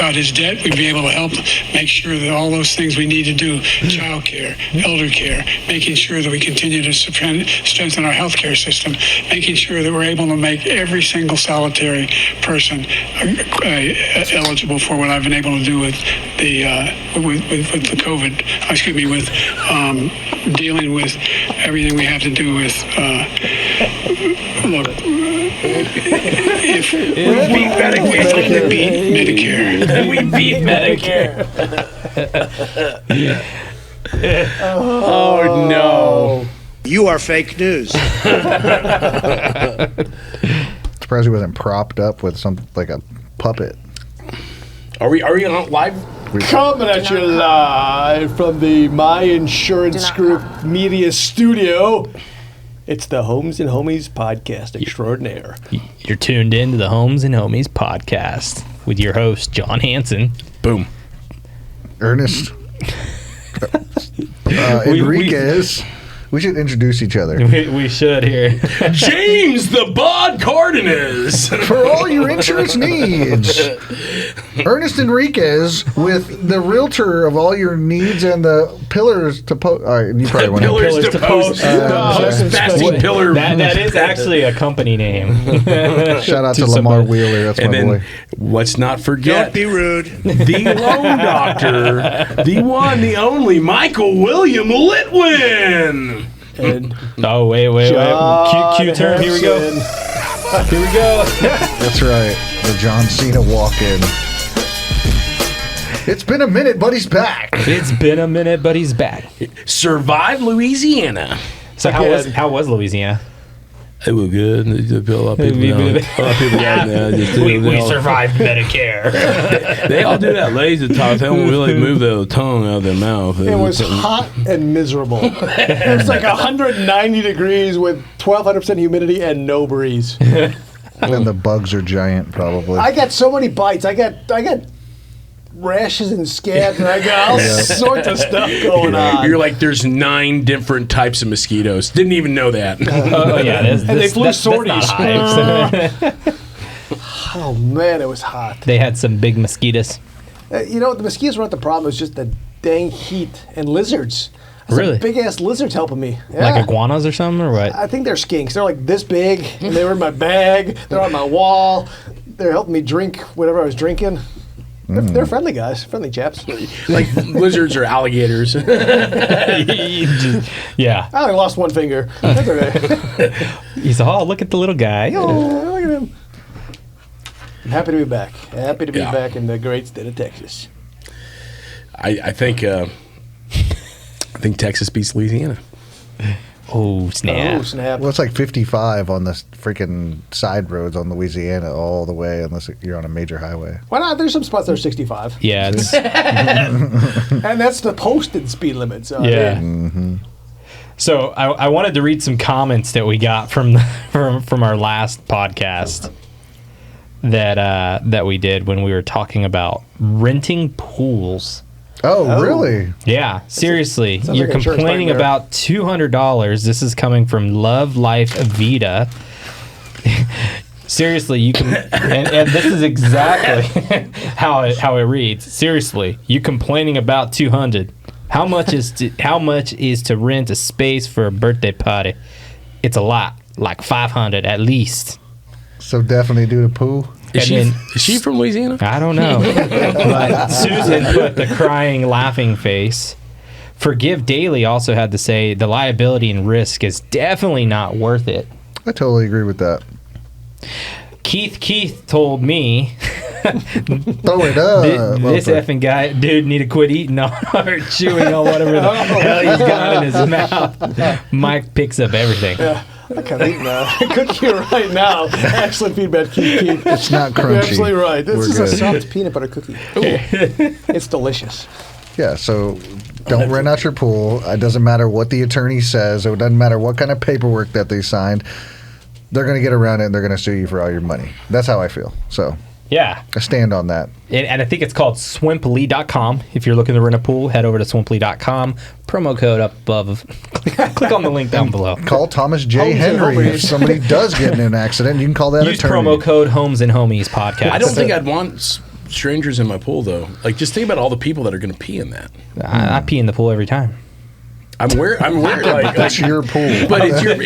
about his debt, we'd be able to help make sure that all those things we need to do, child care, elder care, making sure that we continue to strengthen our healthcare system, making sure that we're able to make every single solitary person eligible for what I've been able to do with the COVID, with dealing with everything we have to do with, look, if we beat Medicare. We beat Medicare. Oh, no. You are fake news. Surprised he wasn't propped up with something like a puppet. Are we on live? Coming at you live from the My Insurance Group Media Studio. It's the Homes and Homies Podcast Extraordinaire. You're tuned in to the Homes and Homies Podcast with your host, John Hansen. Boom. Ernest. Enriquez. We should introduce each other. We should here. James the Bod Cardenas. For all your insurance needs. Ernest Enriquez with the realtor of all your needs and the pillars to post. All right, you probably want Pillars to post. Fasting pillar. That is actually a company name. Shout out to Lamar Wheeler. That's my boy. Let's not forget. Don't be rude. The loan doctor. The one, the only, Michael William Litwin. And Oh, wait. Cue turn. Here we go. That's right. The John Cena walk-in. It's been a minute, but he's back. It's been a minute, but he's back. Survived Louisiana. So how was Louisiana? It was good. A lot of people We survived Medicare. They all do that lazy talk. They don't really move their tongue out of their mouth. it was hot and miserable. It was like 190 degrees with 1,200% humidity and no breeze. And the bugs are giant, probably. I got so many bites. I got rashes and scabs, and I got all sorts of stuff going on. You're like, there's 9 different types of mosquitoes. Didn't even know that. They flew sorties. Hives. Oh man, it was hot. They had some big mosquitoes. The mosquitoes weren't the problem. It was just the dang heat and lizards. Really? Big ass lizards helping me. Yeah. Like iguanas or something, or what? I think they're skinks. They're like this big, and they were in my bag. They're on my wall. They're helping me drink whatever I was drinking. They're friendly guys, friendly chaps. Like lizards or alligators. Yeah. I only lost one finger. That's okay. He said, "Oh, look at the little guy." Oh, look at him. I'm happy to be back. Happy to be back in the great state of Texas. I think Texas beats Louisiana. Oh, snap. Oh, snap. Well, it's like 55 on the freaking side roads on Louisiana all the way, unless you're on a major highway. Why not? There's some spots that are 65. Yeah. It's, And that's the posted speed limit. So yeah. So I wanted to read some comments that we got from our last podcast that we did when we were talking about renting pools. Oh, really? Yeah, seriously. Sounds You're like insurance complaining nightmare. about $200. This is coming from Love Life Vita. Seriously, you can, and this is exactly how it reads. Seriously, you complaining about $200. How much is to rent a space for a birthday party? It's a lot, like $500 at least. So definitely do the pool? Is she from Louisiana? I don't know. But Susan put the crying, laughing face. Forgive Daily also had to say the liability and risk is definitely not worth it. I totally agree with that. Keith told me Throw it up. this effing guy, dude, need to quit eating or chewing on whatever the hell he's got in his mouth. Mike picks up everything. Yeah. I can't eat a cookie right now. Excellent feedback, Keith. It's not crunchy. You're absolutely right. This We're is good. a soft peanut butter cookie. Ooh. It's delicious. Yeah, so don't rent out your pool. It doesn't matter what the attorney says. It doesn't matter what kind of paperwork that they signed. They're going to get around it and they're going to sue you for all your money. That's how I feel. So Yeah. I stand on that. And I think it's called swimply.com. If you're looking to rent a pool, head over to swimply.com. Promo code up above. Click on the link down below. Call Thomas J. Homes and Henry Homies. if somebody does get in an accident. You can call that Use attorney. promo code Homes and Homies Podcast. I don't think I'd want strangers in my pool though. Like, just think about all the people that are going to pee in that. I pee in the pool every time. I'm aware like That's your pool. but it's your and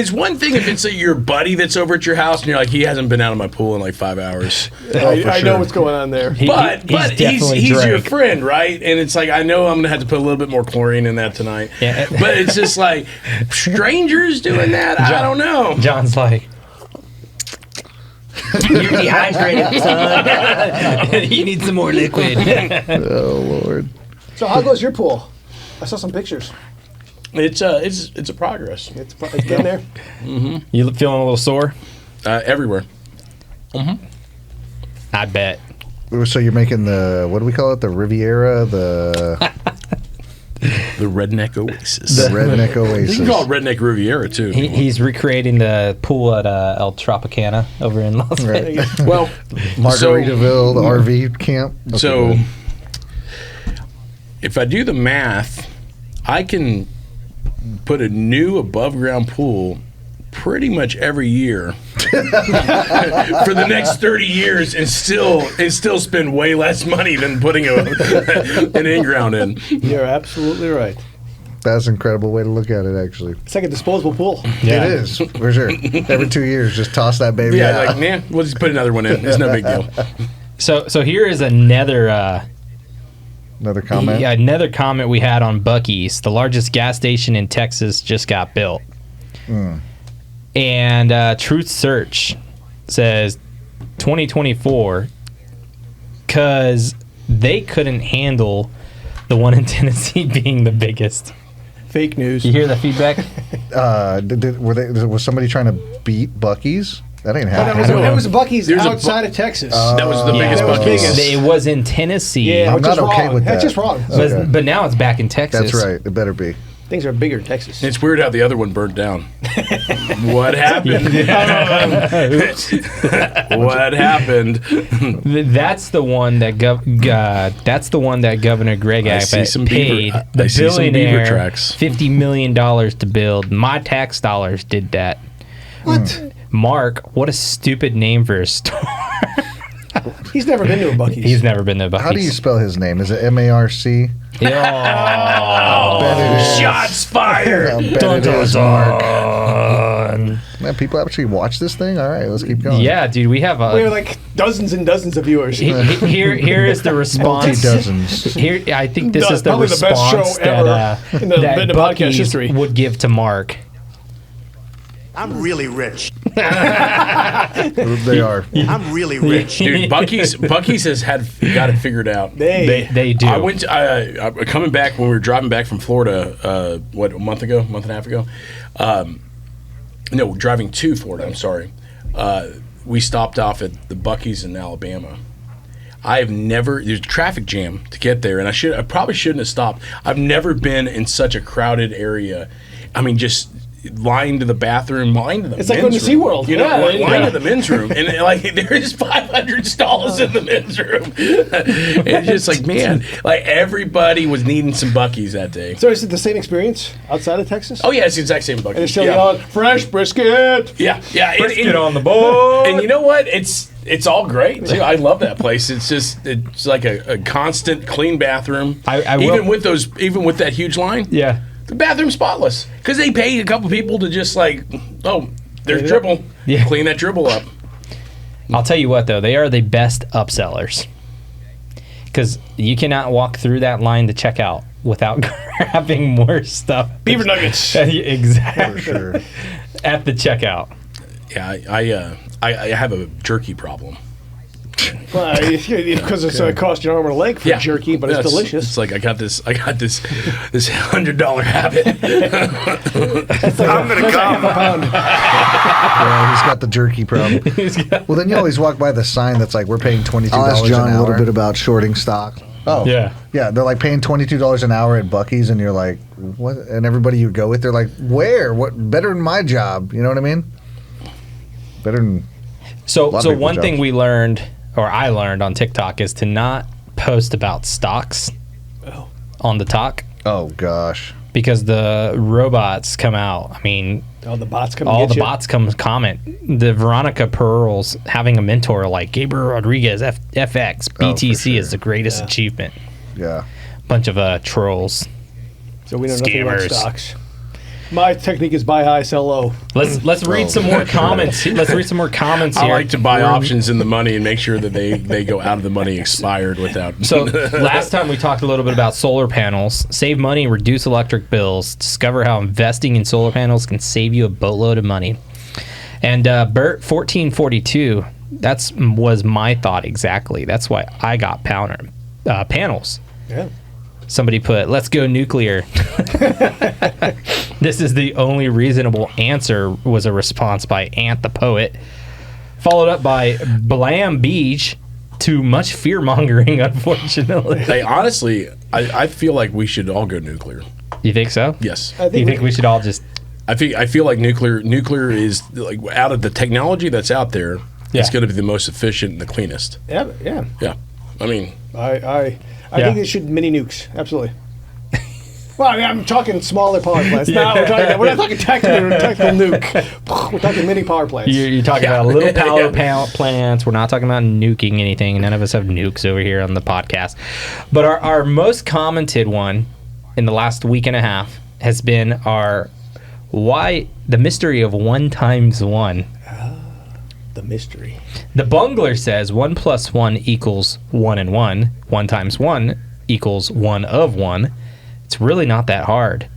it's one thing if it's your buddy that's over at your house and you're like, he hasn't been out of my pool in like 5 hours. I know what's going on there. But definitely he's your Drake. friend, right? And it's like, I know I'm gonna have to put a little bit more chlorine in that tonight. Yeah. But it's just like strangers doing that. I don't know. John's like, you're dehydrated, son. You need some more liquid. Oh Lord. So how goes your pool? I saw some pictures. It's a progress. It's getting there. You feeling a little sore? Everywhere. I bet. So you're making the, what do we call it? The Riviera, the The Redneck Oasis. Redneck You Oasis. can call it Redneck Riviera too. He's recreating the pool at El Tropicana over in Las Right. Vegas. Well, Margaritaville, the RV camp. Okay, so good. if I do the math, I can put a new above ground pool pretty much every year for the next 30 years and still spend way less money than putting an in-ground in. You're absolutely right. That's an incredible way to look at it, actually. It's like a disposable pool. Yeah. It is, for sure. Every 2 years, just toss that baby Yeah, out. like, man, we'll just put another one in. It's no big deal. So here is another Another comment? yeah, another comment we had on Buc-ee's. The largest gas station in Texas just got built. And Truth Search says 2024 because they couldn't handle the one in Tennessee being the biggest. Fake news. You hear the feedback? Was somebody trying to beat Buc-ee's? That ain't happening. That was Buc-ee's There's a outside of Texas. That was the biggest that was Buc-ee's. biggest. It was in Tennessee. Yeah, I'm which not is okay wrong. with That's that. just wrong. Okay. But now it's back in Texas. That's right. It better be. Things are bigger in Texas. It's weird how the other one burned down. What happened? What happened? That's the one that Governor Greg I see Abbott some paid beaver- the I see some beaver billionaire tracks. $50 million to build. My tax dollars did that. What? Mark, what a stupid name for a store. He's never been to a Buc-ee's. He's never been to Buc-ee's. How do you spell his name? Is it M-A-R-C? Oh, Bet it is. Shots fired. I bet it is, Mark. Man, people actually watch this thing? All right, let's keep going. Yeah, dude, we have We have like dozens and dozens of viewers. here is the response. Multi-dozens. Here, I think this is the Probably the best response show ever that in the podcast Buc-ee's history. would give to Mark. I'm really rich. They are. I'm really rich. Dude, Buc-ee's has got it figured out. They do. I went to, coming back when we were driving back from Florida, a month and a half ago? No, driving to Florida, I'm sorry. We stopped off at the Buc-ee's in Alabama. There's a traffic jam to get there, and I probably shouldn't have stopped. I've never been in such a crowded area. I mean, just line to the bathroom, line to the It's men's like going to room. SeaWorld. You know, Yeah, line yeah. to the men's room. And like there's 500 stalls in the men's room. And it's just like, man, like everybody was needing some Buc-ee's that day. So is it the same experience outside of Texas? Oh yeah, it's the exact same Buc-ee's. And they're still yeah. yelling, fresh brisket. Yeah. Get on the board. And you know what? It's all great too. I love that place. It's like a constant clean bathroom. I even will- with that huge line. Yeah. The bathroom's spotless because they paid a couple people to just there's Clean it dribble. Yeah. Clean that dribble up. I'll tell you what, though, they are the best upsellers. Because you cannot walk through that line to check out without grabbing more stuff. Beaver nuggets. Exactly. For sure. At the checkout. Yeah, I have a jerky problem. Because it's cost you an arm and a leg for jerky, but it's delicious. It's like I got this $100 habit. I'm gonna come. Yeah, he's got the jerky problem. Well, then you always walk by the sign that's like, we're paying $22 I'll ask an John hour. a little bit about shorting stock. Oh. Yeah. Yeah, they're like paying $22 an hour at Buc-ee's, and you're like, what? And everybody you go with, they're like, where? What? Better than my job. You know what I mean? Better than. So lot of people's one thing jobs. we learned, or I learned on TikTok, is to not post about stocks on the talk. Oh, gosh. because the robots come out. I mean, All the bots come. all get the you. bots come comment. The Veronica Pearls having a mentor like Gabriel Rodriguez, FX, BTC sure. is the greatest achievement. Yeah. Bunch of trolls. So we know nothing about Scammers. stocks. My technique is buy high, sell low. Let's read some more comments. Let's read some more comments I here. like to buy options in the money and make sure that they go out of the money expired without. So last time we talked a little bit about solar panels. Save money, reduce electric bills. Discover how investing in solar panels can save you a boatload of money. And Bert 1442, was my thought exactly. That's why I got panels. Yeah. Somebody put, let's go nuclear. This is the only reasonable answer, was a response by Ant the Poet. Followed up by Blam Beach, too much fear mongering, unfortunately. Hey, honestly, I feel like we should all go nuclear. You think so? Yes. You think we should all just. I feel like nuclear is like out of the technology that's out there, it's going to be the most efficient and the cleanest. Yeah. Yeah. Yeah. I mean, I Yeah. think they should mini nukes. Absolutely. Well, I mean, I'm talking smaller power plants. Now we're not talking technical nuke. We're talking mini power plants. You're talking about little power plants. We're not talking about nuking anything. None of us have nukes over here on the podcast. But our most commented one in the last week and a half has been the mystery of 1 times 1. The mystery. The bungler says 1 + 1 = 1 and 1. 1 times 1 = 1 of 1. It's really not that hard.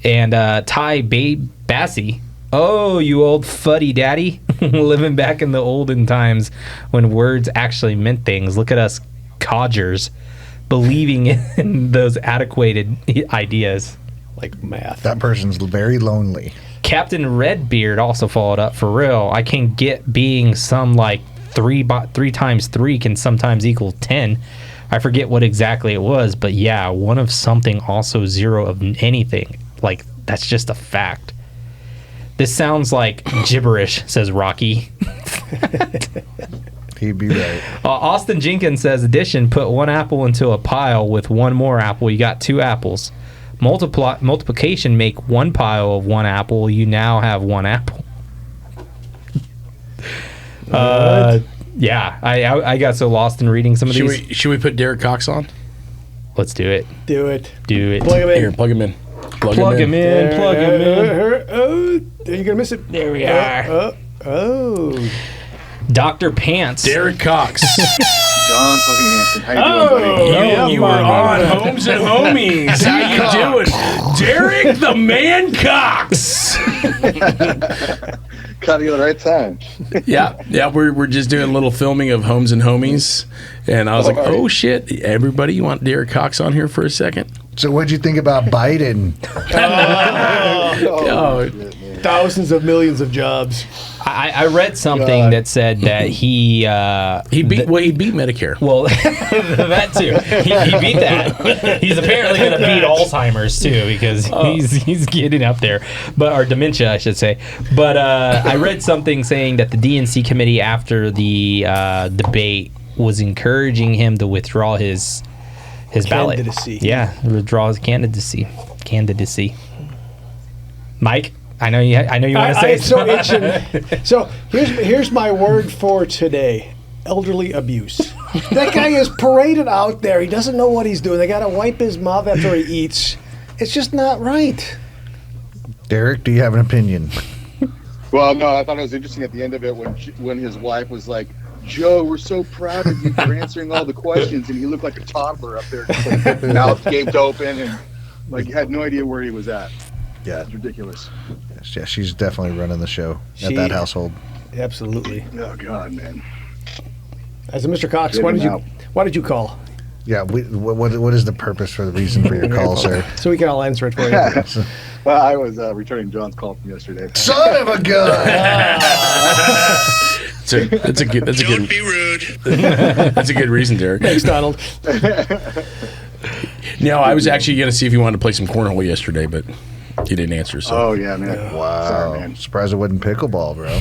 And Ty Bassey, oh, you old fuddy daddy, living back in the olden times when words actually meant things. Look at us codgers believing in those adequate ideas. Like math. That person's very lonely. Captain Redbeard also followed up, for real. I can get being some like 3 times 3 can sometimes equal 10. I forget what exactly it was, but yeah, 1 of something, also 0 of anything. Like, that's just a fact. This sounds like gibberish, says Rocky. He'd be right. Austin Jenkins says, addition, put 1 apple into a pile with 1 more apple. You got 2 apples. Multiplication, make 1 pile of 1 apple. You now have 1 apple. Yeah, I got so lost in reading some of these. should we put Derek Cox on? Let's do it. Do it. Do it. Plug him in. Here, plug him in. Plug him in. Plug him in. Oh, you're gonna miss it. There we are. Oh. Dr. Pants. Derek Cox. John fucking Hanson. How you doing, buddy? You were on Homes and Homies. How you doing? Derek the Man Cox. Caught you at the right time. Yeah, we're just doing a little filming of Homes and Homies, and I was like, oh shit, everybody, you want Derek Cox on here for a second? So what'd you think about Biden? Oh, Thousands of millions of jobs. I read something that said that he he beat Medicare. well that too. He beat that. He's apparently going to beat Alzheimer's too, because he's getting up there, or dementia, I should say. But I read something saying that the DNC committee after the debate was encouraging him to withdraw his ballot. Candidacy. Yeah, withdraw his candidacy. Mike, I know you want to say I'm so itching. So here's my word for today: elderly abuse. That guy is paraded out there. He doesn't know what he's doing. They got to wipe his mouth after he eats. It's just not right. Derek, do you have an opinion? Well, no, I thought it was interesting at the end of it when his wife was like, Joe, we're so proud of you for answering all the questions, and he looked like a toddler up there, just like mouth gaped open and like had no idea where he was at. Yeah. It's ridiculous. Yeah, she's definitely running the show at She- that household. Absolutely. Oh God, man. As a Mr. Cox, Get why him did you out. why did you call? Yeah, what is the purpose for the reason for your call, sir? So we can all answer it for you. Well, I was returning John's call from yesterday. Son of a gun! That's a good. Don't be rude. That's a good reason, Derek. Thanks, Donald. No, I was actually going to see if you wanted to play some cornhole yesterday, but you didn't answer. So Oh yeah, man. Wow. Sorry, man. Surprised it wasn't pickleball, bro.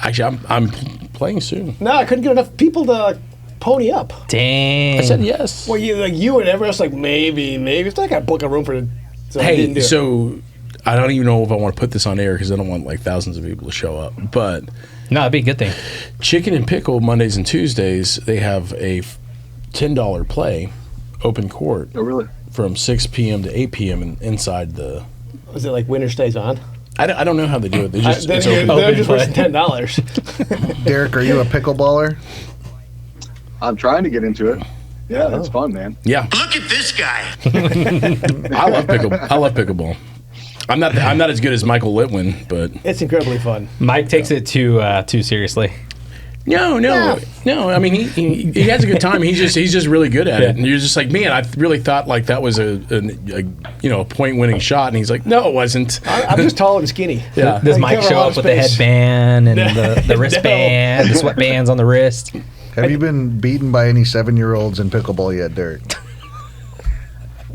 actually, I'm playing soon. No, I couldn't get enough people to pony up. Dang. I said yes. Well, you and everyone else like maybe. It's not gonna book a room for the. So I didn't do Hey, it. so I don't even know if I want to put this on air because I don't want like thousands of people to show up. But No, it'd be a good thing. Chicken and Pickle Mondays and Tuesdays, they have a $10 play, open court, Oh, really? from 6 p.m. to 8 p.m. inside the. Is it like winter stays on? I don't know how they do it. They just Then it's you're, open. they're just play. wasting $10. Derek, are you a pickleballer? I'm trying to get into it. Yeah, that's fun, man. Yeah, Look at this guy. I love pickleball. I'm not as good as Michael Litwin, but It's incredibly fun. Mike takes it too seriously. no. I mean, he has a good time. He's just really good at it, and you're just like, man, I really thought like that was a point-winning shot, and he's like, no, it wasn't. I'm just tall and skinny. Yeah. Does I Mike cover a show lot up of with the space. headband and the wristband, the sweatbands on the wrist? Have you been beaten by any 7-year-olds in pickleball yet, Derek?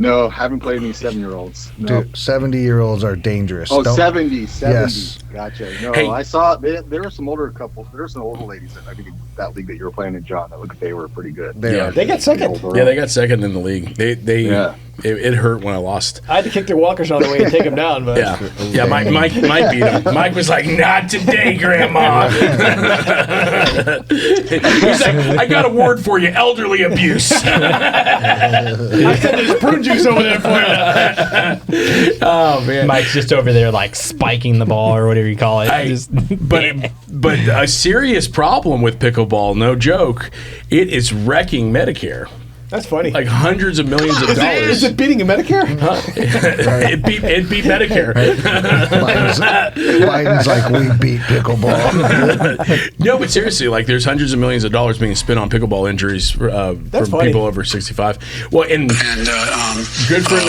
No, haven't played any 7-year-olds. No. Dude, 70-year-olds are dangerous. Oh, Don't- 70. Yes. Gotcha. No, Hey. I saw there were some older couples. There were some older ladies that I think that league that you were playing in, John. That looked like they were pretty good. They Yeah. are. They got second. Yeah, they got second in the league. Yeah. It hurt when I lost. I had to kick their walkers out of the way and take them down, but Yeah, Mike beat him. Mike was like, "Not today, Grandma." He's like, "I got a word for you: elderly abuse." I said there's prune juice over there for you. Oh man, Mike's just over there like spiking the ball or whatever you call it. but a serious problem with pickleball, no joke. It is wrecking Medicare. That's funny. Like hundreds of millions of Is dollars. it beating a Medicare? It beat Medicare. Biden's like, we beat pickleball. No, but seriously, like there's hundreds of millions of dollars being spent on pickleball injuries for funny. people over 65. Well, and good friend,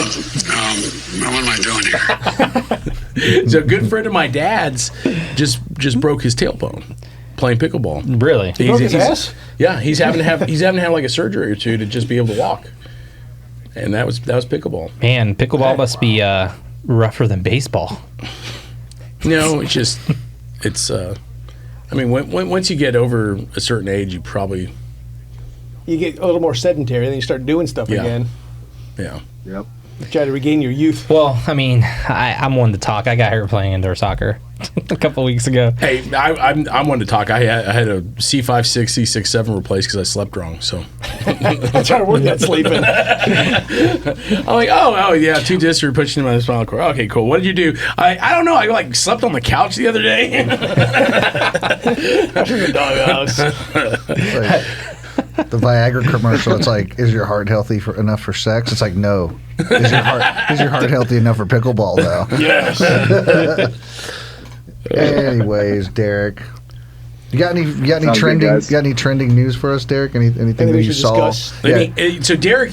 What am I doing here? so a good friend of my dad's just broke his tailbone playing pickleball. Really? Broke his ass? Yeah, he's having to have like a surgery or two to just be able to walk. And that was pickleball. Man, pickleball must be rougher than baseball. No, it's I mean, once you get over a certain age, you probably You get a little more sedentary, then you start doing stuff Yeah. again. yeah. Yep. Try to regain your youth. Well, I mean, I'm one to talk. I got hurt playing indoor soccer a couple weeks ago. Hey, I'm one to talk. I had a C5, 6, C6, 7 replaced because I slept wrong. So I try to work that sleeping. I'm like, oh yeah, 2 discs are pushing in my spinal cord. Okay, cool. What did you do? I don't know. I like slept on the couch the other day. The doghouse. The Viagra commercial, it's like, is your heart healthy enough for sex? It's like, no. Is your heart healthy enough for pickleball, though? Yes. Anyways, Derek, you got any Sounds good, guys. trending news for us, Derek? Anything Anything that we you should saw? discuss? So Derek,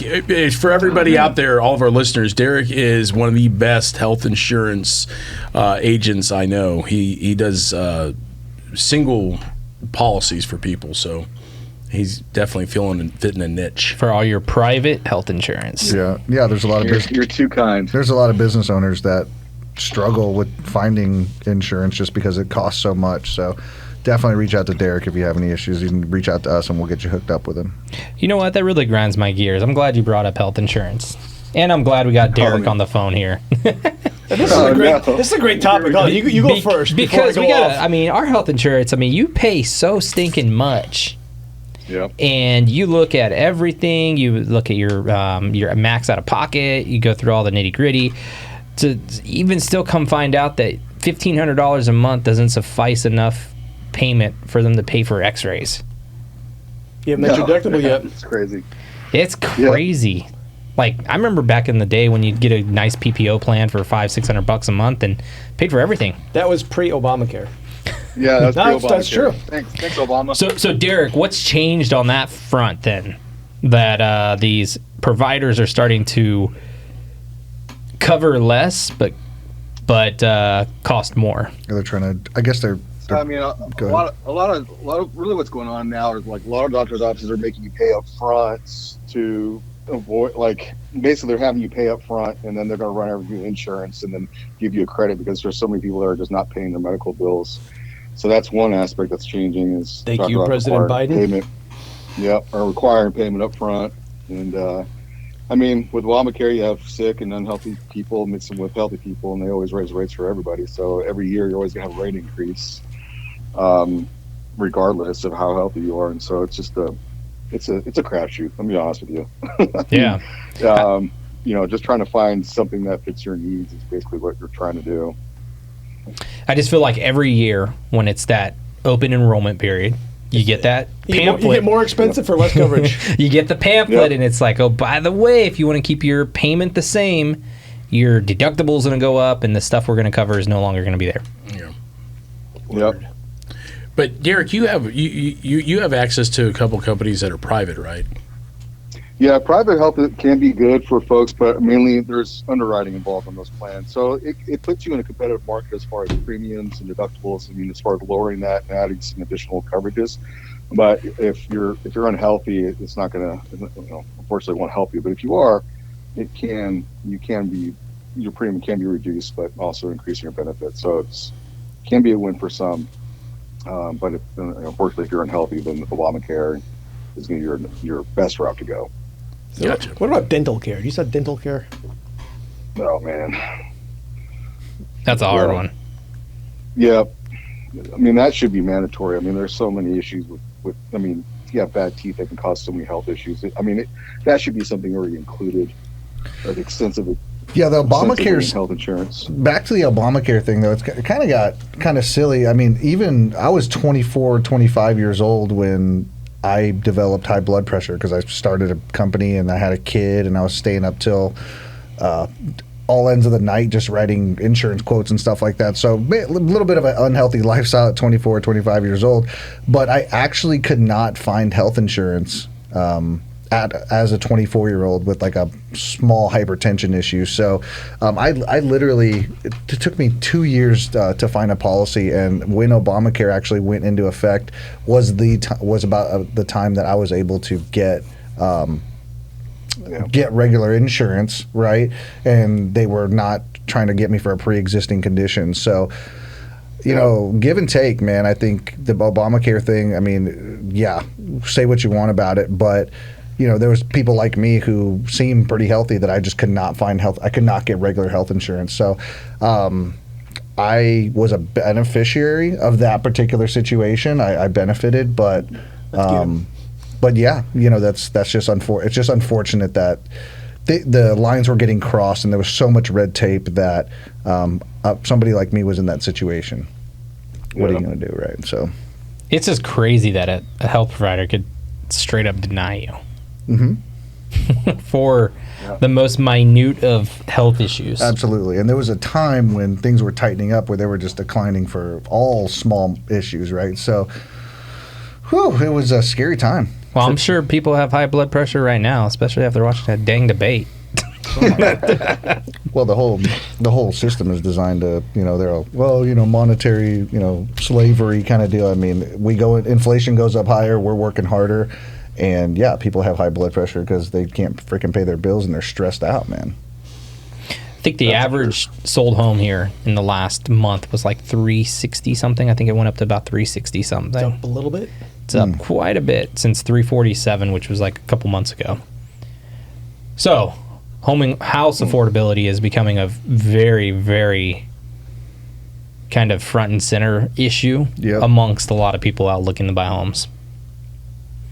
for everybody out there, all of our listeners, Derek is one of the best health insurance agents I know. He does single policies for people, so he's definitely fitting a niche. For all your private health insurance. Yeah. There's a lot of You're too kind. there's a lot of business owners that struggle with finding insurance just because it costs so much. So definitely reach out to Derek if you have any issues. You can reach out to us and we'll get you hooked up with him. You know what? That really grinds my gears. I'm glad you brought up health insurance. And I'm glad we got Derek man. on the phone here. This is a great topic. Oh, you go first. Because before we I go got off. I mean, our health insurance, I mean, you pay so stinking much. Yep. And you look at everything. You look at your max out of pocket. You go through all the nitty gritty. To even still come find out that $1,500 a month doesn't suffice enough payment for them to pay for X-rays. You haven't met your deductible yet. It's crazy. It's crazy. Like I remember back in the day when you'd get a nice PPO plan for $500-600 a month and paid for everything. That was pre-Obamacare. Yeah, that's No, pretty that's Obamacare. true. Thanks, Obama. So Derek, what's changed on that front then? That these providers are starting to cover less, but cost more. They're trying to. I guess they're. I mean, a Go lot of really what's going on now is like a lot of doctors' offices are making you pay up front to avoid, like, basically they're having you pay up front and then they're going to run everything through insurance and then give you a credit because there's so many people that are just not paying their medical bills. So that's one aspect that's changing is Thank doctor you, office President required Biden. payment. Yep, are requiring payment up front. And I mean, with Obamacare, you have sick and unhealthy people mixing with healthy people, and they always raise rates for everybody. So every year, you're always going to have a rate increase, regardless of how healthy you are. And so it's just it's a crapshoot. Let me be honest with you. Yeah. Just trying to find something that fits your needs is basically what you're trying to do. I just feel like every year when it's that open enrollment period, you get that pamphlet. You get more expensive for less coverage. You get the pamphlet, Yep. and it's like, oh, by the way, if you want to keep your payment the same, your deductible's going to go up, and the stuff we're going to cover is no longer going to be there. Yeah. Yep. But Derek, you have access to a couple companies that are private, right? Yeah, private health can be good for folks, but mainly there's underwriting involved in those plans. So it puts you in a competitive market as far as premiums and deductibles. I mean, as far as lowering that and adding some additional coverages. But if you're unhealthy, it's not going to, unfortunately, won't help you. But if you are, your premium can be reduced, but also increasing your benefits. So it can be a win for some. But unfortunately, if you're unhealthy, then Obamacare is going to be your best route to go. Gotcha. What about dental care? You said dental care? Oh man, That's a hard one. yeah. I mean, that should be mandatory. I mean, there's so many issues with. I mean, if you have bad teeth, that can cause so many health issues. I mean, that should be something already included. Like extensive. Yeah, the extensive Obamacare's health insurance. back to the Obamacare thing though. It kind of got kind of silly. I mean, even I was 24, 25 years old when I developed high blood pressure because I started a company and I had a kid and I was staying up till all ends of the night just writing insurance quotes and stuff like that. So a little bit of an unhealthy lifestyle at 24, 25 years old. But I actually could not find health insurance as a 24-year-old with like a small hypertension issue. So I literally, it took me 2 years to find a policy, and when Obamacare actually went into effect was about the time that I was able to get regular insurance, right? And they were not trying to get me for a pre-existing condition. So give and take, man. I think the Obamacare thing, I mean, yeah, say what you want about it, but there was people like me who seemed pretty healthy that I just could not find health. I could not get regular health insurance. So I was a beneficiary of that particular situation. I benefited, but yeah, that's just it's just unfortunate that the lines were getting crossed and there was so much red tape that somebody like me was in that situation. What are you going to do, right? So It's just crazy that a health provider could straight up deny you. For the most minute of health issues. Absolutely. And there was a time when things were tightening up where they were just declining for all small issues, right? So, it was a scary time. Well, I'm sure people have high blood pressure right now, especially after watching that dang debate. Well, the whole system is designed to, they're all, monetary, slavery kind of deal. I mean, inflation goes up higher, we're working harder. And yeah, people have high blood pressure because they can't freaking pay their bills and they're stressed out, man. I think the average sold home here in the last month was like 360 something. I think it went up to about 360 something. Up a little bit? It's up quite a bit since 347, which was like a couple months ago. So, house affordability is becoming a very, very kind of front and center issue amongst a lot of people out looking to buy homes.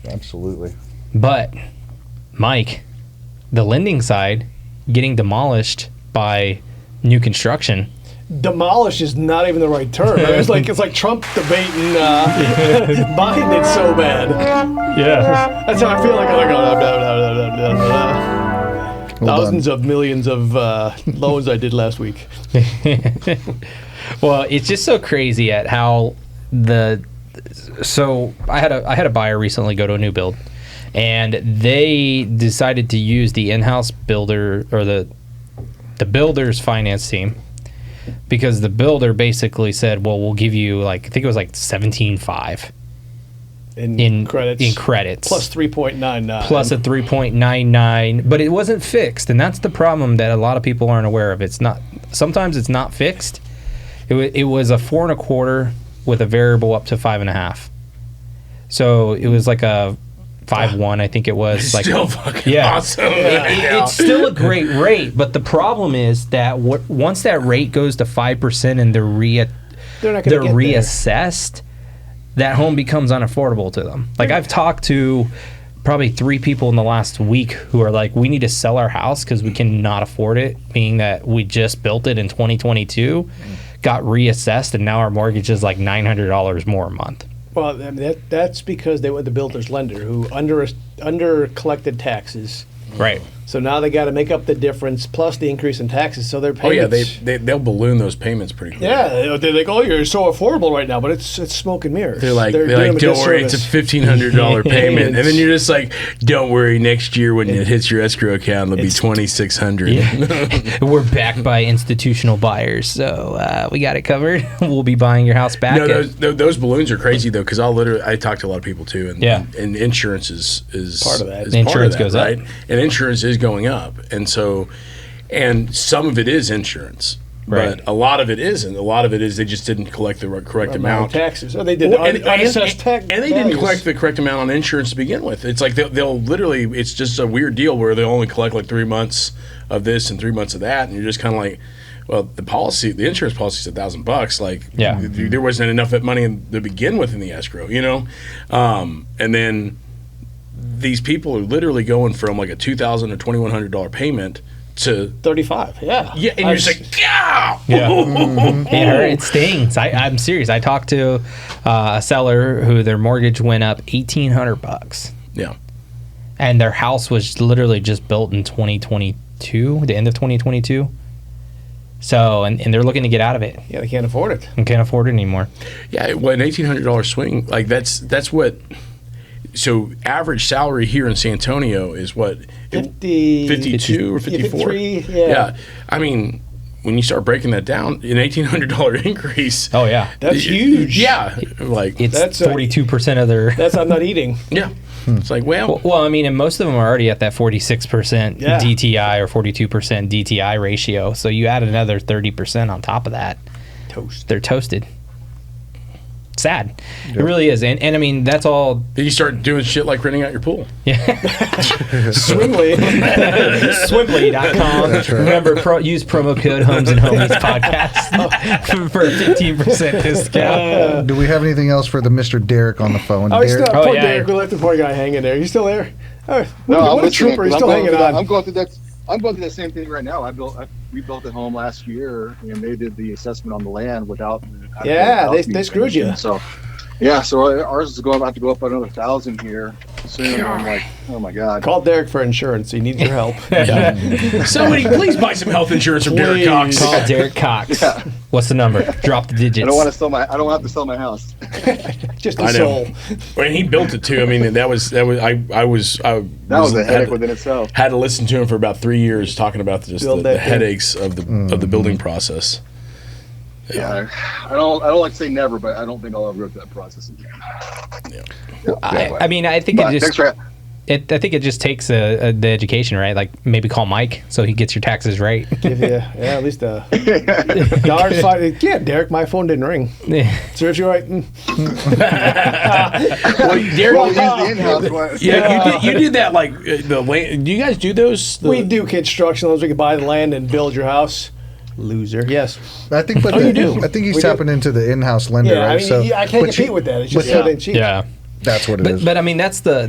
Absolutely. But, Mike, the lending side getting demolished by new construction. Demolish is not even the right term. It's like Trump debating Biden. It's so bad. Yeah. That's how I feel like. Thousands of millions of loans I did last week. Well, it's just so crazy at how So I had a buyer recently go to a new build, and they decided to use the in-house builder or the builder's finance team, because the builder basically said, "Well, we'll give you I think it was like 17.5 in credits plus 3.99 plus a 3.99, but it wasn't fixed, and that's the problem that a lot of people aren't aware of. Sometimes it's not fixed. It was a 4.25 with a variable up to 5.5. So it was like a 5.1, I think it was. Like, Still fucking awesome. It's still a great rate, but the problem is that once that rate goes to 5% and they're not gonna get reassessed, that home becomes unaffordable to them. Like, I've talked to probably 3 people in the last week who are like, we need to sell our house because we cannot afford it, being that we just built it in 2022, got reassessed, and now our mortgage is like $900 more a month. Well, I mean, that's because they went the builder's lender who under collected taxes. Right. So now they got to make up the difference plus the increase in taxes. So their Oh yeah, payments. they'll balloon those payments pretty quick. Yeah, they're like, oh, you're so affordable right now, but it's smoke and mirrors. They're like, doing them a don't worry, it's a disservice. $1,500 payment, and then you're just like, don't worry, next year when it hits your escrow account, it'll be $2,600. We're backed by institutional buyers, so we got it covered. We'll be buying your house back. No, those balloons are crazy though, because I talk to a lot of people too, and and insurance is part of that. Is Insurance part of that, goes up. right? And insurance is going up, and so, and some of it is insurance. Right. But a lot of it isn't. A lot of it is they just didn't collect the correct amount. Taxes. Or they did Well, unassessed tax. and they didn't collect the correct amount on insurance to begin with. It's like they'll literally, it's just a weird deal where they'll only collect like 3 months of this and 3 months of that, and you're just kind of like, well, the insurance policy is $1,000. Like, there wasn't enough of money to begin with in the escrow, you know, and then these people are literally going from like a $2,000 or $2,100 payment to 35. Yeah. Yeah, and you're just like, yeah. It stings. I'm serious. I talked to a seller who their mortgage went up $1,800. Yeah. And their house was literally just built in 2022, the end of 2022. So, and they're looking to get out of it. Yeah, they can't afford it. And can't afford it anymore. Yeah, well, an $1,800 swing, like that's what. So average salary here in San Antonio is what, 52 or 54. 53, yeah. I mean, when you start breaking that down, an $1,800 increase. Oh yeah, that's huge. Yeah, like it's 42% of their. That's I'm not eating. Yeah. It's like, well, I mean, and most of them are already at that 46% Yeah. DTI or 42% DTI ratio. So you add another 30% on top of that. Toast. They're toasted. Sad. It really is. And I mean, that's all. Then you start doing shit like renting out your pool. Swimley. Swimley.com. That's right. Remember, use promo code Homes and Homies Podcast for a 15% discount. Do we have anything else for the Mr. Derek on the phone? Oh, he's still, Derek? poor yeah. Derek. We left the poor guy hanging there. He's still there? Oh, No, I'm what a listening, trooper. He's 'cause still hanging on. I'm going through that. I'm going through the same thing right now. We built a home last year, and they did the assessment on the land without. Yeah, without they the screwed you. So, yeah, so ours is about to go up another 1,000 here soon. I'm like, oh my god. Call Derek for insurance. He needs your help. Somebody, please buy some health insurance from Derek Cox. Call Derek Cox. Yeah. What's the number? Drop the digits. I don't want to sell my. I don't have to sell my house. Just I a know. soul. When he built it too, I mean, that was That was a headache within itself. Had to listen to him for about 3 years talking about just Build the that thing. headaches of the building process. Yeah, I don't like to say never, but I don't think I'll ever go through that process again. Yeah. I mean, I think But it just. thanks for. I think it just takes the education, right? Like maybe call Mike so he gets your taxes right. Give you, at least a $1.05. Yeah, Derek, my phone didn't ring. Serves you right. Well, Derek, Well, he's the in-house one. yeah, you did that like the land. Do you guys do those? We do construction loans. We can buy the land and build your house. Loser. Yes. I think, but you do. I think he's We do. tapping into the in-house lender, Yeah, right? I mean, I can't but compete with that. It's just but- so damn cheap. Yeah. That's what it is. But I mean, that's the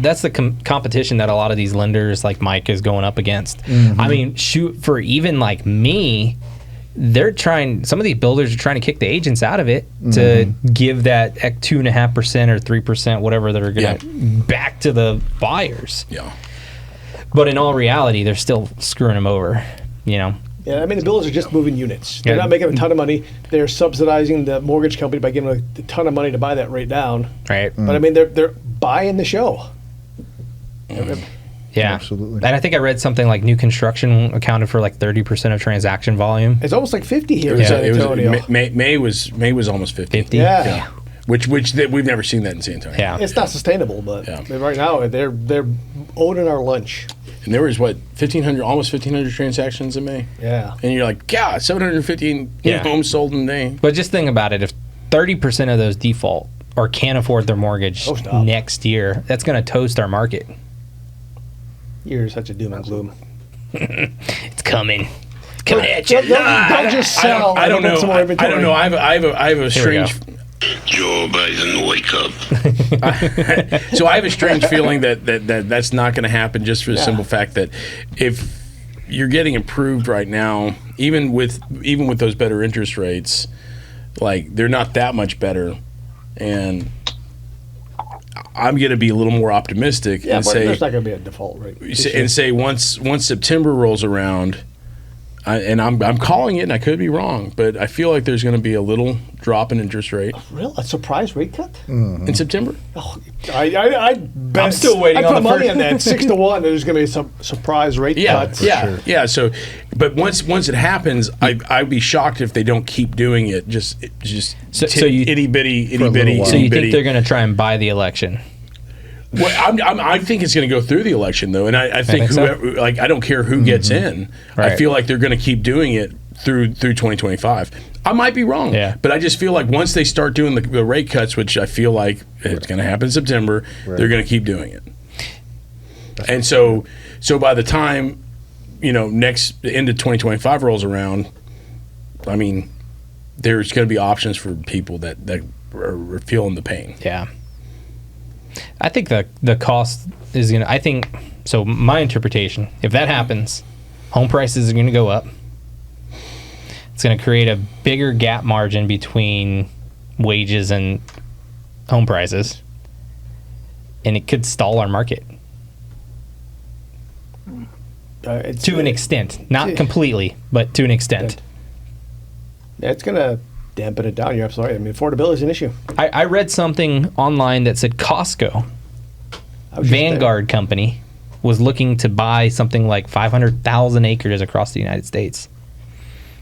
competition that a lot of these lenders like Mike is going up against. Mm-hmm. I mean, shoot, for even like me, they're trying. Some of these builders are trying to kick the agents out of it to give that 2.5% or 3%, whatever they're going to back to the buyers. Yeah. But in all reality, they're still screwing them over. You know. Yeah, I mean, the builders are just moving units. They're Yeah. not making a ton of money. They're subsidizing the mortgage company by giving a ton of money to buy that rate down. Right. But I mean, they're buying the show. Yeah. Absolutely. And I think I read something like new construction accounted for like 30% of transaction volume. It's almost like 50 here in It San was, Antonio. May was almost 50. 50. Yeah. Which we've never seen that in San Antonio. Yeah. It's not sustainable, but Yeah. right now they're owning our lunch. And there was what 1,500, almost 1,500 transactions in May. Yeah. And you're like, God, 750 Yeah. homes sold in May. But just think about it. If 30% of those default or can't afford their mortgage Oh, stop. next year, that's going to toast our market. You're such a doom and gloom. It's coming. Coming at you. Don't just sell. I don't and put know. some more I inventory. don't know. I have a Here we go. strange. Joe Biden, wake up. So I have a strange feeling that's not going to happen, just for the simple fact that if you're getting approved right now, even with those better interest rates, like they're not that much better, and I'm going to be a little more optimistic Yeah, and but say there's not going to be a default rate. once September rolls around. I'm calling it, and I could be wrong, but I feel like there's going to be a little drop in interest rate Real? A surprise rate cut? in September. Oh, I bet. I'm still waiting I on put the money first- on that 6-1. There's going to be some surprise rate cuts. Yeah. So, but once it happens, I'd be shocked if they don't keep doing it. Just So you- itty bitty. while. So you think they're going to try and buy the election? Well, I think it's going to go through the election though, and I think think so? whoever, like, I don't care who gets in. I Right. feel like they're going to keep doing it through 2025. I might be wrong, Yeah. but I just feel like once they start doing the rate cuts, which I feel like it's going to happen in September, they're going to keep doing it. And so by the time the end of 2025 rolls around, I mean, there's going to be options for people that are feeling the pain. Yeah. I think the cost is going to, I think, so my interpretation, if that happens, home prices are going to go up. It's going to create a bigger gap margin between wages and home prices. And it could stall our market to an extent. Not completely, but to an extent. It's going to dampen it down. You're absolutely right. I mean, affordability is an issue. I read something online that said Costco, Vanguard company, was looking to buy something like 500,000 acres across the United States.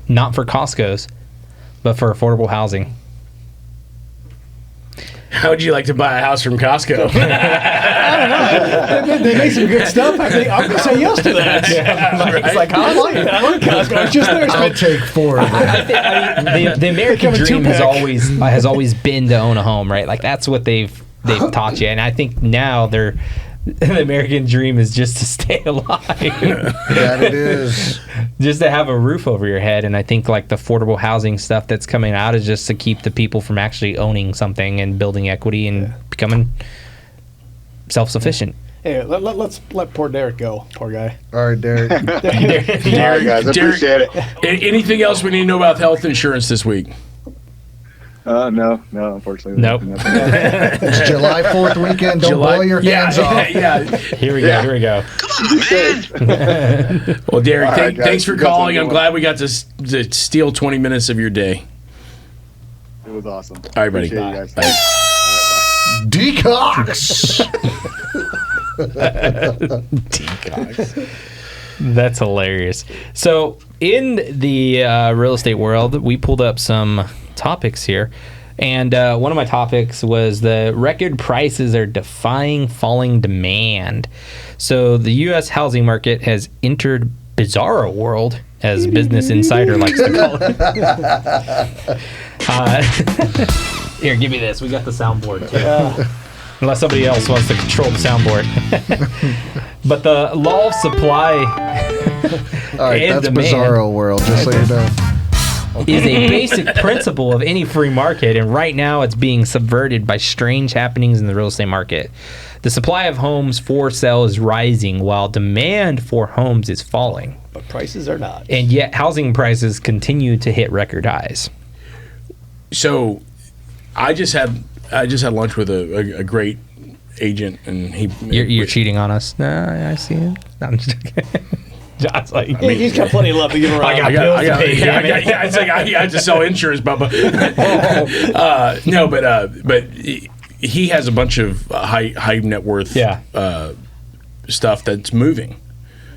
Not for Costco's, but for affordable housing. How would you like to buy a house from Costco? They make some good stuff. I think I'm going to say yes to that. It's like, I like it. I like Costco. It's just there. I'll take 4 of it. the American Become a dream has two-pack. always been to own a home, right? Like that's what they've taught you, and I think now the American dream is just to stay alive, That it is. just to have a roof over your head. And I think like the affordable housing stuff that's coming out is just to keep the people from actually owning something and building equity and becoming self-sufficient. Hey, let's let poor Derek go. Poor guy. All right, Derek. All right, guys. I appreciate it. Anything else we need to know about health insurance this week? No, unfortunately. Nope. nothing. It's July 4th weekend. Don't blow your hands off. Yeah. Here we go. Well, Derek, All right, guys. thanks for You guys have a calling. good I'm one. glad we got to steal 20 minutes of your day. It was awesome. All right, buddy. Appreciate you guys. Bye. Decox. That's hilarious. So, in the real estate world, we pulled up some topics here. And one of my topics was the record prices are defying falling demand. So, the U.S. housing market has entered bizarro world, as Business Insider likes to call it. Here, give me this. We got the soundboard, too. Unless somebody else wants to control the soundboard. But the law of supply All right, and that's demand bizarro world, just so you know. is a basic principle of any free market, and right now it's being subverted by strange happenings in the real estate market. The supply of homes for sale is rising while demand for homes is falling. But prices are not. And yet housing prices continue to hit record highs. So, I just had lunch with a great agent, and You're cheating on us. Nah, I see it. No, I'm just kidding. John's like, He's got plenty of love to give around. I it's like I have to sell insurance, Bubba. No, but he has a bunch of high net worth stuff that's moving.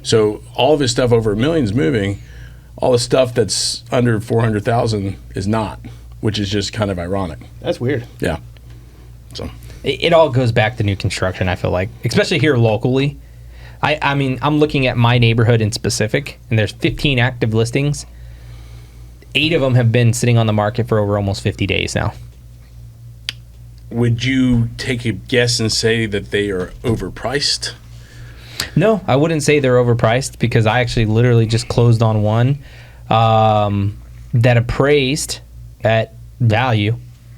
So all of his stuff over $1 million is moving. All the stuff that's under 400,000 is not, which is just kind of ironic. That's weird. Yeah. So it all goes back to new construction, I feel like, especially here locally. I mean, I'm looking at my neighborhood in specific, and there's 15 active listings. 8 of them have been sitting on the market for over almost 50 days now. would you take a guess and say that they are overpriced? No, I wouldn't say they're overpriced because I actually literally just closed on one that appraised at value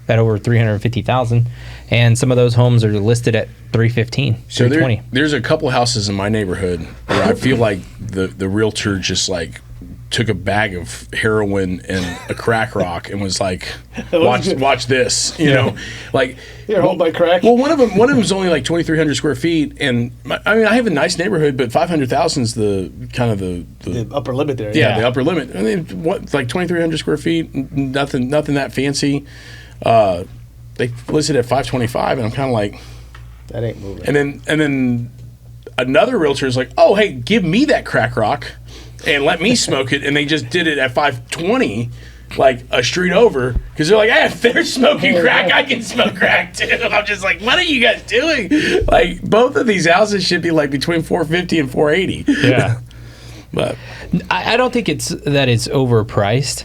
at over $350,000, and some of those homes are listed at $315,000, So $320,000. there's a couple houses in my neighborhood where I feel like the realtor just like took a bag of heroin and a crack rock and was like, watch this, you know, like You're home by crack. Well, one of them was only like 2,300 square feet, and I mean I have a nice neighborhood, but 500,000 is the kind of The upper limit there. the upper limit. I mean, what, like 2,300 square feet, nothing that fancy. They listed at 525, and I'm kind of like, That ain't moving. and then another realtor is like, oh hey, give me that crack rock and let me smoke it, and they just did it at 520, like a street over, because they're like, hey, if they're smoking crack, I can smoke crack too. And I'm just like, what are you guys doing? Like, both of these houses should be like between 450 and 480. Yeah. But I don't think it's overpriced.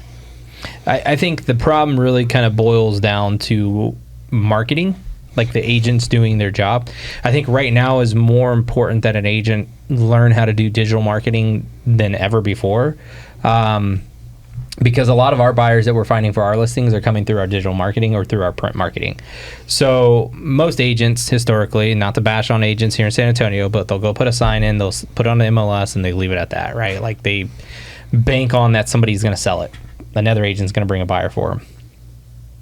I think the problem really kind of boils down to marketing, like the agents doing their job. I think right now is more important that an agent learn how to do digital marketing than ever before. Because a lot of our buyers that we're finding for our listings are coming through our digital marketing or through our print marketing. So most agents historically, not to bash on agents here in San Antonio, but they'll go put a sign in, they'll put it on the MLS, and they leave it at that, right? Like they bank on that somebody's going to sell it. Another agent's going to bring a buyer for them.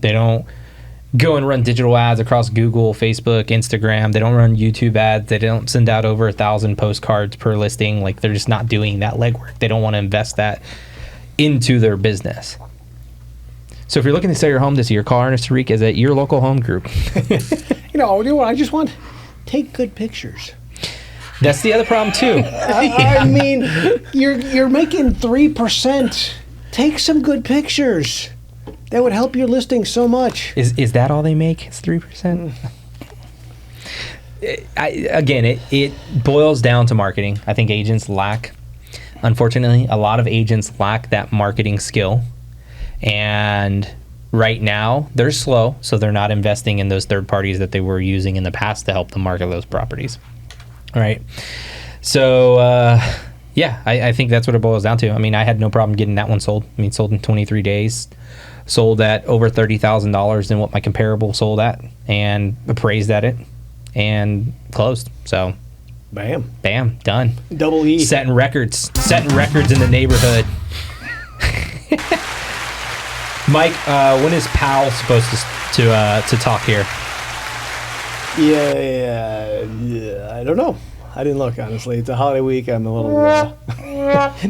They don't go and run digital ads across Google, Facebook, Instagram. They don't run YouTube ads. They don't send out over 1,000 postcards per listing. Like they're just not doing that legwork. They don't want to invest that into their business. So if you're looking to sell your home this year, call Ernest Tariq is at your local home group. You know what? I just want take good pictures. That's the other problem too. I mean, you're making 3%. Take some good pictures. That would help your listing so much. Is that all they make? It's 3%. It boils down to marketing. I think agents lack. Unfortunately, a lot of agents lack that marketing skill. And right now, they're slow, so they're not investing in those third parties that they were using in the past to help them market those properties. All right. So, I think that's what it boils down to. I mean, I had no problem getting that one sold. I mean, sold in 23 days. Sold at over $30,000 than what my comparable sold at, and appraised at it, and closed. So... Bam, done. Double E. Setting records in the neighborhood. Mike, when is Powell supposed to talk here? Yeah, I don't know. I didn't look, honestly. It's a holiday week. I'm a little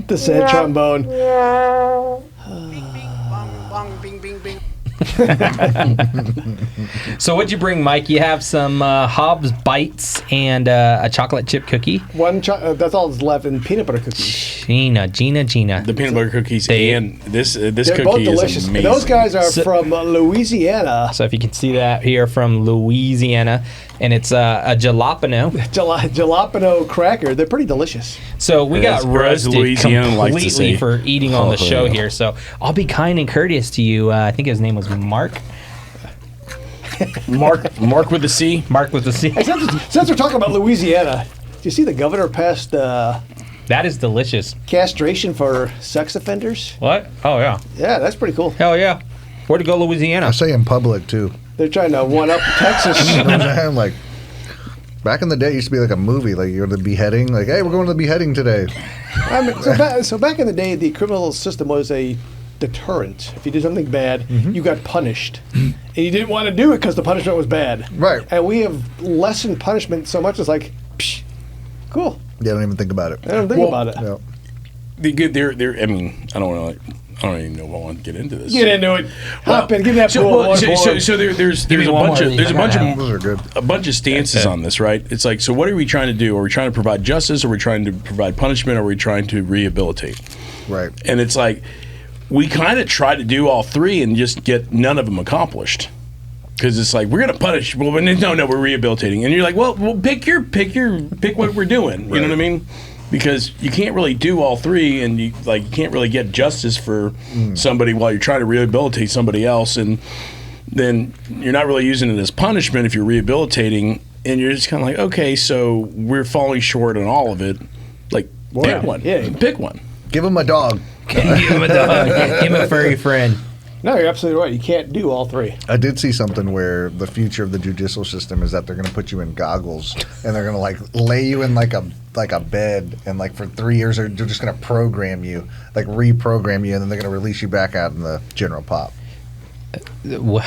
the sad trombone. So what'd you bring, Mike? You have some Hobbs Bites and a chocolate chip cookie. That's all that's left, and peanut butter cookies. Gina. the peanut butter cookies and this They're cookie both is delicious. amazing. Those guys are from Louisiana. So if you can see that here from Louisiana, and it's a jalapeno. Jalapeno cracker. They're pretty delicious. So we got As roasted Louisiana likes to completely say. for eating on the show yeah. here. So I'll be kind and courteous to you. I think his name was Mark. Mark with the C. Mark with the C. Hey, since we're talking about Louisiana, do you see the governor passed That is delicious. castration for sex offenders? What? Oh, yeah. Yeah, that's pretty cool. Hell yeah. Where to go, Louisiana? I say in public too. They're trying to one up Texas. You know what I'm saying? Like back in the day, it used to be like a movie. Like you're the beheading. Like, hey, we're going to the beheading today. I mean, so back in the day, the criminal system was a deterrent. If you did something bad, you got punished, and you didn't want to do it because the punishment was bad. Right. And we have lessened punishment so much. It's like, psh, cool. Yeah, don't even think about it. I don't think about it. Yeah. I mean, I don't even know if I want to get into this. Get into it. Hop in. Give me that So, pool. well, so there's me a one bunch more of there's a bunch thing. of Those are good. a bunch of stances on this, right? It's like, so what are we trying to do? Are we trying to provide justice? Are we trying to provide punishment? Are we trying to rehabilitate? Right. And it's like we kind of try to do all three and just get none of them accomplished. Because it's like, we're going to punish. Well, no, we're rehabilitating. And you're like, well, pick what we're doing. You know what I mean? Because you can't really do all three, and you can't really get justice for somebody while you're trying to rehabilitate somebody else. And then you're not really using it as punishment if you're rehabilitating, and you're just kind of like, okay, so we're falling short on all of it. Like, pick one. Yeah. Pick one. Give him a dog. Give him a dog. Give him a furry friend. No, you're absolutely right. You can't do all three. I did see something where the future of the judicial system is that they're going to put you in goggles and they're going to like lay you in like a bed, and like for 3 years they're just going to program you, like reprogram you, and then they're going to release you back out in the general pop. What?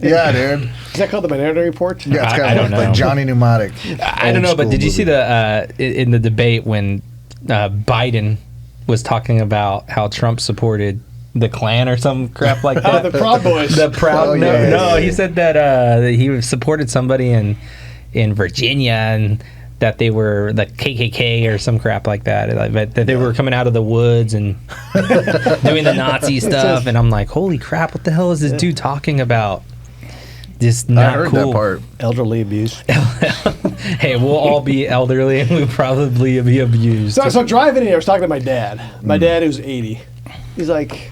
Yeah, dude. Is that called the Minority Report? Yeah, it's I kind don't of know. like Johnny Mnemonic. I don't know, but did you see the in the debate when Biden was talking about how Trump supported the Klan or some crap like that? The Proud Boys. The Proud. Oh, no, yeah, no, yeah. he said that he supported somebody in Virginia and that they were the KKK or some crap like that. Like, but that they were coming out of the woods and doing the Nazi stuff. And I'm like, holy crap! What the hell is this dude talking about? Just not I heard cool. that part. Elderly abuse. Hey, we'll all be elderly and we'll probably be abused. So driving here, I was talking to my dad. My dad, who's 80. He's like,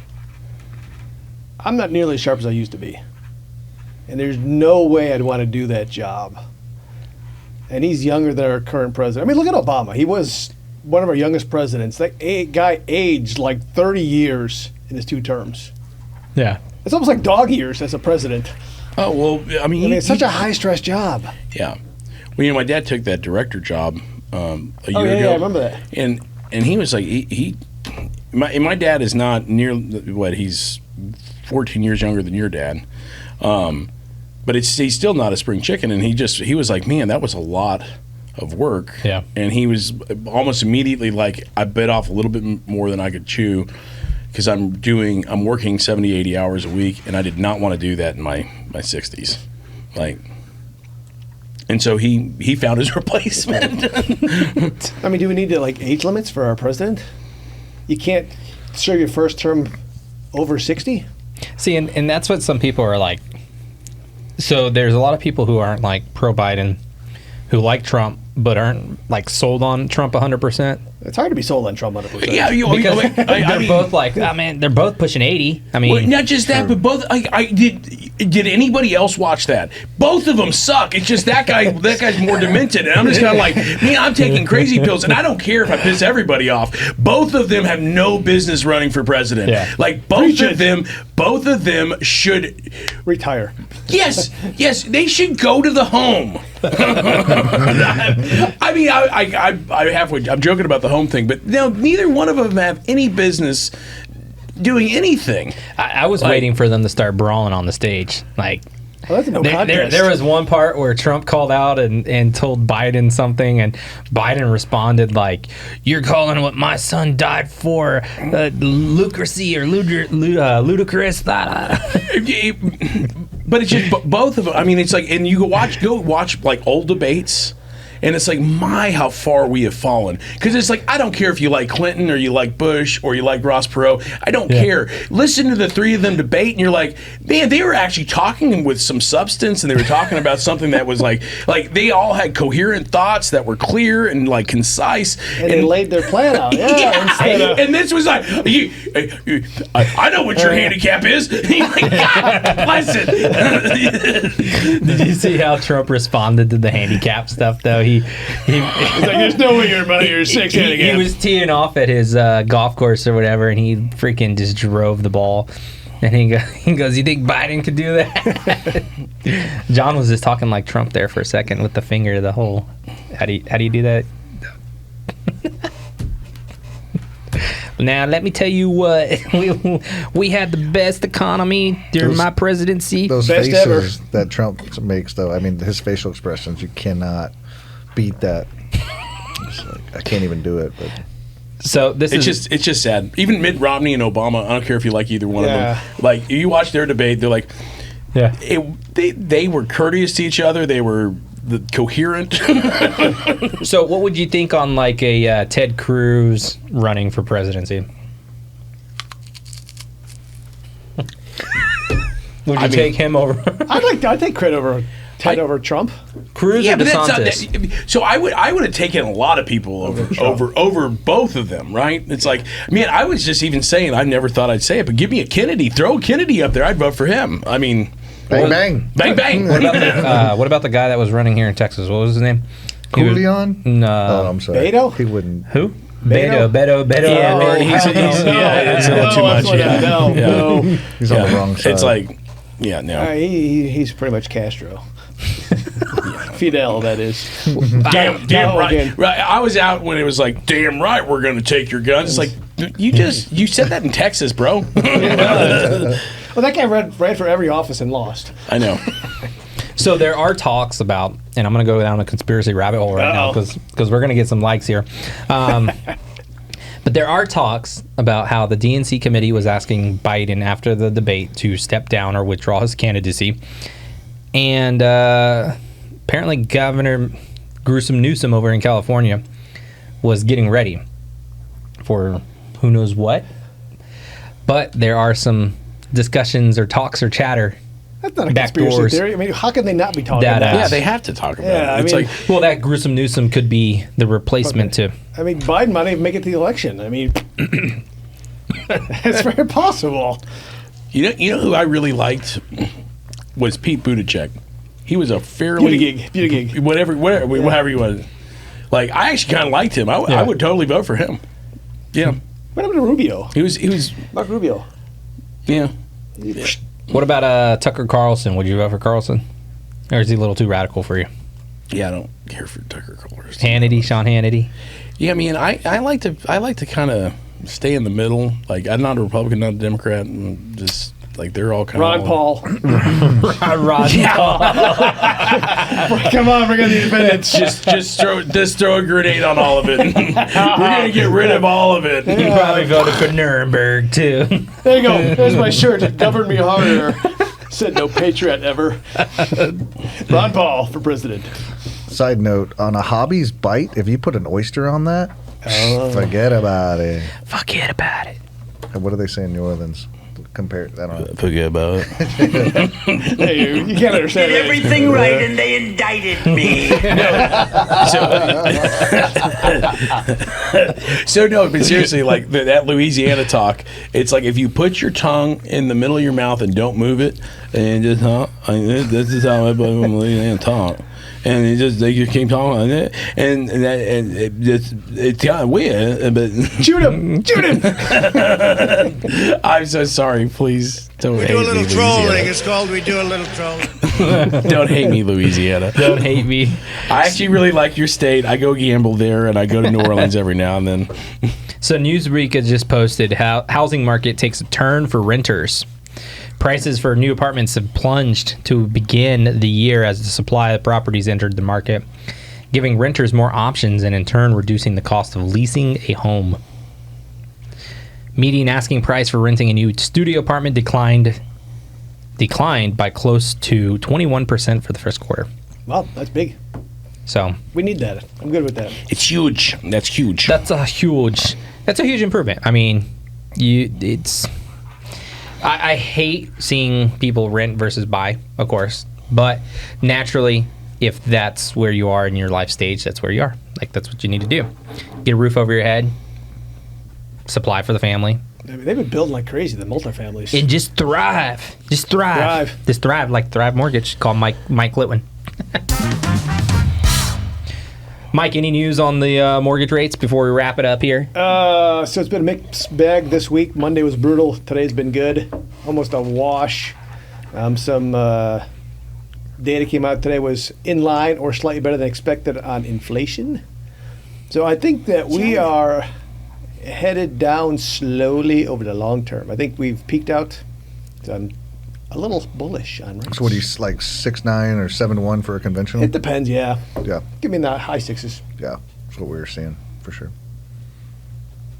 I'm not nearly as sharp as I used to be. And there's no way I'd want to do that job. And he's younger than our current president. I mean, look at Obama. He was one of our youngest presidents. That guy aged like 30 years in his 2 terms. Yeah. It's almost like dog years as a president. Oh, well, I mean, It's such a high-stress job. yeah. Well, you know, my dad took that director job a year ago. Yeah, I remember that. And he was like, my dad is not near what, he's 14 years younger than your dad. But he's still not a spring chicken, and he was like, man, that was a lot of work. Yeah. And he was almost immediately like, I bit off a little bit more than I could chew, because I'm working 70, 80 hours a week, and I did not want to do that in my 60s. Like, and so he found his replacement. I mean, do we need to like age limits for our president? You can't serve your first term over 60? See, and that's what some people are like. So there's a lot of people who aren't like pro-Biden, who like Trump, but aren't like sold on Trump 100%. It's hard to be sold on Trump 100%. Yeah, Because I they're mean, both like, oh man, they're both pushing 80. I mean, well, not just that, but both. Did anybody else watch that? Both of them suck. It's just that guy's more demented, and I'm just kind of like, man, I'm taking crazy pills, and I don't care if I piss everybody off. Both of them have no business running for president. Yeah. Like both of them should Retire. Yes, they should go to the home. I mean, I'm joking about the home thing, but no, neither one of them have any business doing anything. I was waiting for them to start brawling on the stage. Like, Well, that's a no contest. there was one part where Trump called out and told Biden something, and Biden responded like, "You're calling what my son died for lucracy or ludicrous." But it's just both of them. I mean, it's like, and you go watch like old debates, and it's like, how far we have fallen. Because it's like, I don't care if you like Clinton or you like Bush or you like Ross Perot. I don't care. Listen to the three of them debate, and you're like, man, they were actually talking with some substance, and they were talking about something that was like they all had coherent thoughts that were clear and like concise. And they laid their plan out. Yeah. And this was like, I know what your handicap is. You're like, God bless it. Did you see how Trump responded to the handicap stuff though? He's like, there's no way you're about your 6 handicap. He was teeing off at his golf course or whatever, and he freaking just drove the ball. And he goes, "You think Biden could do that?" John was just talking like Trump there for a second with the finger to the hole. How do you do that? Now let me tell you what, we had the best economy during my presidency. Those Best faces that Trump makes, though, I mean, his facial expressions, you cannot beat that. It's like, I can't even do it. But So it's just sad. Even Mitt Romney and Obama, I don't care if you like either one of them. Like, you watch their debate, they're like, they were courteous to each other. They were coherent. So what would you think on like a Ted Cruz running for presidency? Would you take him over? I'd take credit over Ted over Trump. Cruz Yeah, or but that's not DeSantis? so I would have taken a lot of people over both of them, right? It's like, man, I was just even saying I never thought I'd say it, but give me a Kennedy, throw Kennedy up there, I'd vote for him. I mean, Bang, bang. bang, bang. What about the guy that was running here in Texas? What was his name? He was- Julian? No. Oh, I'm sorry. Beto? He wouldn't. Who? Beto. Beto. Yeah, Oh, man, he's it's a little too much. Yeah. No. He's on the wrong side. It's like, yeah, no. He's pretty much Castro. Fidel, that is. Damn No, right. again. Right. I was out when it was like, damn right, we're going to take your guns. It's like, you said that in Texas, bro. Well, that guy ran for every office and lost. I know. So there are talks about, and I'm going to go down a conspiracy rabbit hole right now because we're going to get some likes here. But there are talks about how the DNC committee was asking Biden after the debate to step down or withdraw his candidacy. And apparently Governor Newsom over in California was getting ready for who knows what. But there are some discussions or talks or chatter. That's not a Back conspiracy doors. theory. I mean, how can they not be talking That, about Yeah, that? they have to talk about Yeah, it. It's I mean- like, Well, that gruesome Newsom could be the replacement to. I mean, Biden might not even make it to the election. I mean, it's very possible. you know who I really liked was Pete Buttigieg. He was a fairly Buttigieg. whatever you want. Like, I actually kind of liked him. I would totally vote for him. Yeah, What happened to Rubio? he was Mark Rubio. yeah. What about Tucker Carlson? Would you vote for Carlson? Or is he a little too radical for you? Yeah, I don't care for Tucker Carlson. Sean Hannity. Yeah, I mean, I like to kind of stay in the middle. Like, I'm not a Republican, not a Democrat, and just like they're all kind Ron of Paul. Ron Paul. Come on, bring on the independents. Just throw a grenade on all of it. We're gonna get rid of all of it. You probably voted for Nuremberg too. There you go. There's my shirt. It governed me harder. Said no patriot ever. Ron Paul for president. Side note, on a Hobby's bite, if you put an oyster on that, forget about it. Forget about it. What do they say in New Orleans? Compare, I don't know. Forget about it. Hey, you can't understand Did that. everything right and they indicted me. So no, but seriously, like that Louisiana talk, it's like if you put your tongue in the middle of your mouth and don't move it, and just this is how everybody from Louisiana talk. And they just keep talking about it, and it's kind of weird. But Shoot him! Shoot him! I'm so sorry. Please don't hate Do a me, little trolling. Louisiana. It's called we do a little trolling. Don't hate me, Louisiana. Don't hate me. I actually really like your state. I go gamble there, and I go to New Orleans every now and then. So Newsweek has just posted how housing market takes a turn for renters. Prices for new apartments have plunged to begin the year as the supply of properties entered the market, giving renters more options and in turn reducing the cost of leasing a home. Median asking price for renting a new studio apartment declined by close to 21% for the first quarter. Well, that's big. So We need that. I'm good with that. It's huge. That's huge. that's a huge improvement. I mean, I hate seeing people rent versus buy, of course, but naturally, if that's where you are in your life stage, that's where you are. Like, that's what you need to do. Get a roof over your head, supply for the family, I mean, they've been building like crazy, the multifamilies. and just thrive. Just thrive. Thrive. Just thrive, like Thrive Mortgage. Call Mike Litwin. Mike, any news on the mortgage rates before we wrap it up here? So it's been a mixed bag this week. Monday was brutal. Today's been good. Almost a wash. Some data came out today was in line or slightly better than expected on inflation. So I think that we are headed down slowly over the long term. I think we've peaked out. So I'm a little bullish on rates. So what do you like 6.9 or 7.1 for a conventional? It depends, yeah. Yeah, Give me in the high sixes. yeah, that's what we were seeing for sure.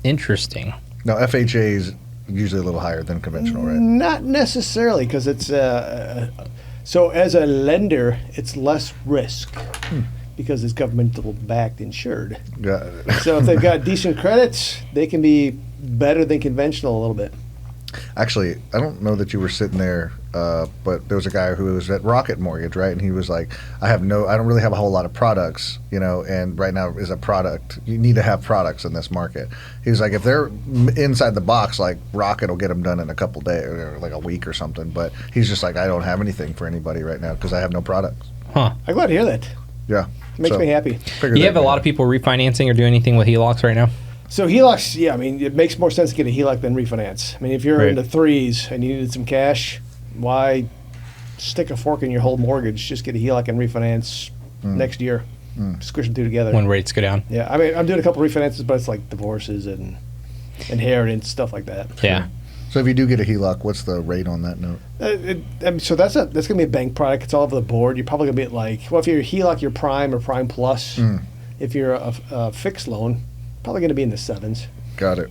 Interesting. Now FHA is usually a little higher than conventional, right? Not necessarily, because it's so as a lender, it's less risk because it's governmental backed insured. Yeah. So if they've got decent credits, they can be better than conventional a little bit. Actually, I don't know that you were sitting there, but there was a guy who was at Rocket Mortgage, right? And he was like, I don't really have a whole lot of products, and right now is a product. You need to have products in this market. He was like, if they're inside the box, like Rocket will get them done in a couple days, or like a week or something. But he's just like, I don't have anything for anybody right now because I have no products. Huh. I'm glad to hear that. Yeah. Makes me happy. You have a lot of people refinancing or doing anything with HELOCs right now? So HELOCs, yeah, I mean, it makes more sense to get a HELOC than refinance. I mean, if you're Right. in the threes and you needed some cash, why stick a fork in your whole mortgage? Just get a HELOC and refinance next year. Squish them two together. When rates go down. Yeah, I mean, I'm doing a couple refinances, but it's like divorces and inheritance, stuff like that. Yeah. So if you do get a HELOC, what's the rate on that note? So that's going to be a bank product. It's all over the board. You're probably going to be at like, well, if you're a HELOC, you're prime or prime plus. If you're a fixed loan, probably going to be in the sevens. Got it.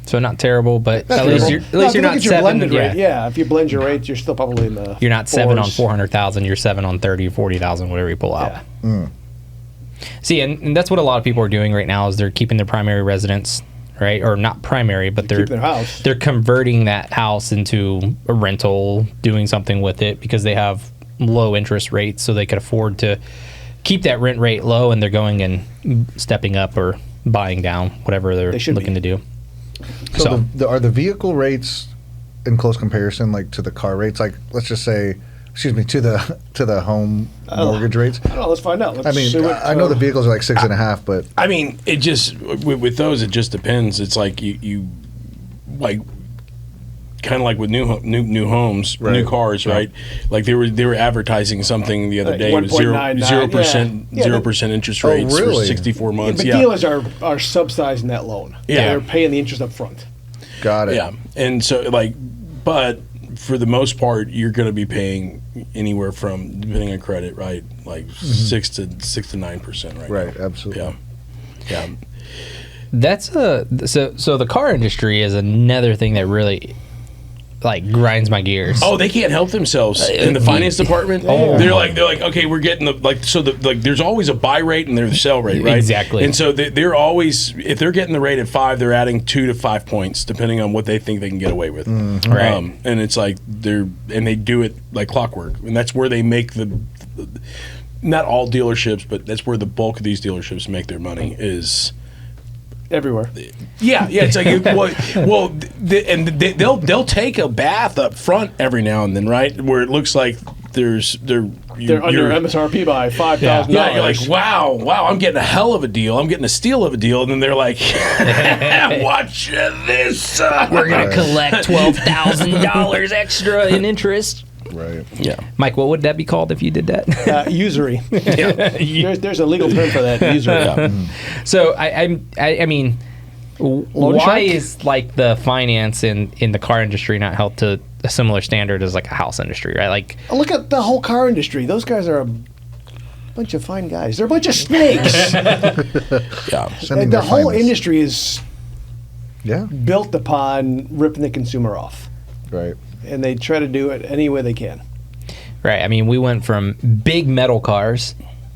So not terrible, but Not at least terrible. you're if you look not at your 7. blended Yeah. rate. Yeah, if you blend your rates, you're still probably in the You're not 7 on fours. 400,000. You're 7 on 30 or 40,000, whatever you pull out. Yeah. See, and that's what a lot of people are doing right now is they're keeping their primary residence, right? Or not primary, but they're keep their house. They're converting that house into a rental, doing something with it because they have low interest rates, so they can afford to keep that rent rate low, and they're going and stepping up or buying down, whatever they're They should looking be. to do. So are the vehicle rates in close comparison, like to the car rates? Like, let's just say, to the home mortgage rates. I don't know. Let's find out. I mean, I know the vehicles are like 6.5, but I mean, it just with those, it just depends. It's like you like kind of like with new homes, Right. new cars, right? Like they were advertising something the other Like day. It was 1.99, 0% yeah. 0% interest rates for really? 64 months. but Yeah, dealers are subsidizing that loan. Yeah. They're paying the interest up front. got it. yeah, and so like, but for the most part, you're going to be paying anywhere from, depending on credit, right, like 6 to 9% right Right, now. absolutely. Yeah. That's so the car industry is another thing that really like grinds my gears. Oh, they can't help themselves in the finance department. They're like, okay, we're getting there's always a buy rate and there's a sell rate, right? Exactly. And so they're always, if they're getting the rate at 5, they're adding 2 to 5 points depending on what they think they can get away with. Right. And it's like they do it like clockwork, and that's where they make not all dealerships, but that's where the bulk of these dealerships make their money is. Everywhere. Yeah, it's like they'll take a bath up front every now and then, right? Where it looks like they're They're under MSRP by $5,000. Yeah, you're like, wow, I'm getting a hell of a deal. I'm getting a steal of a deal, and then they're like, watch this. We're gonna collect $12,000 extra in interest. Right. Yeah. Mike, what would that be called if you did that? Usury. There's a legal term for that. Usury. So I mean, why shark? is like the finance in the car industry not held to a similar standard as like a house industry, right? Like, Look at the whole car industry. Those guys are a bunch of fine guys. They're a bunch of snakes. Yeah. Sending And the their whole finest. industry is Yeah. built upon ripping the consumer off. Right. And they try to do it any way they can. right? I mean, we went from big metal cars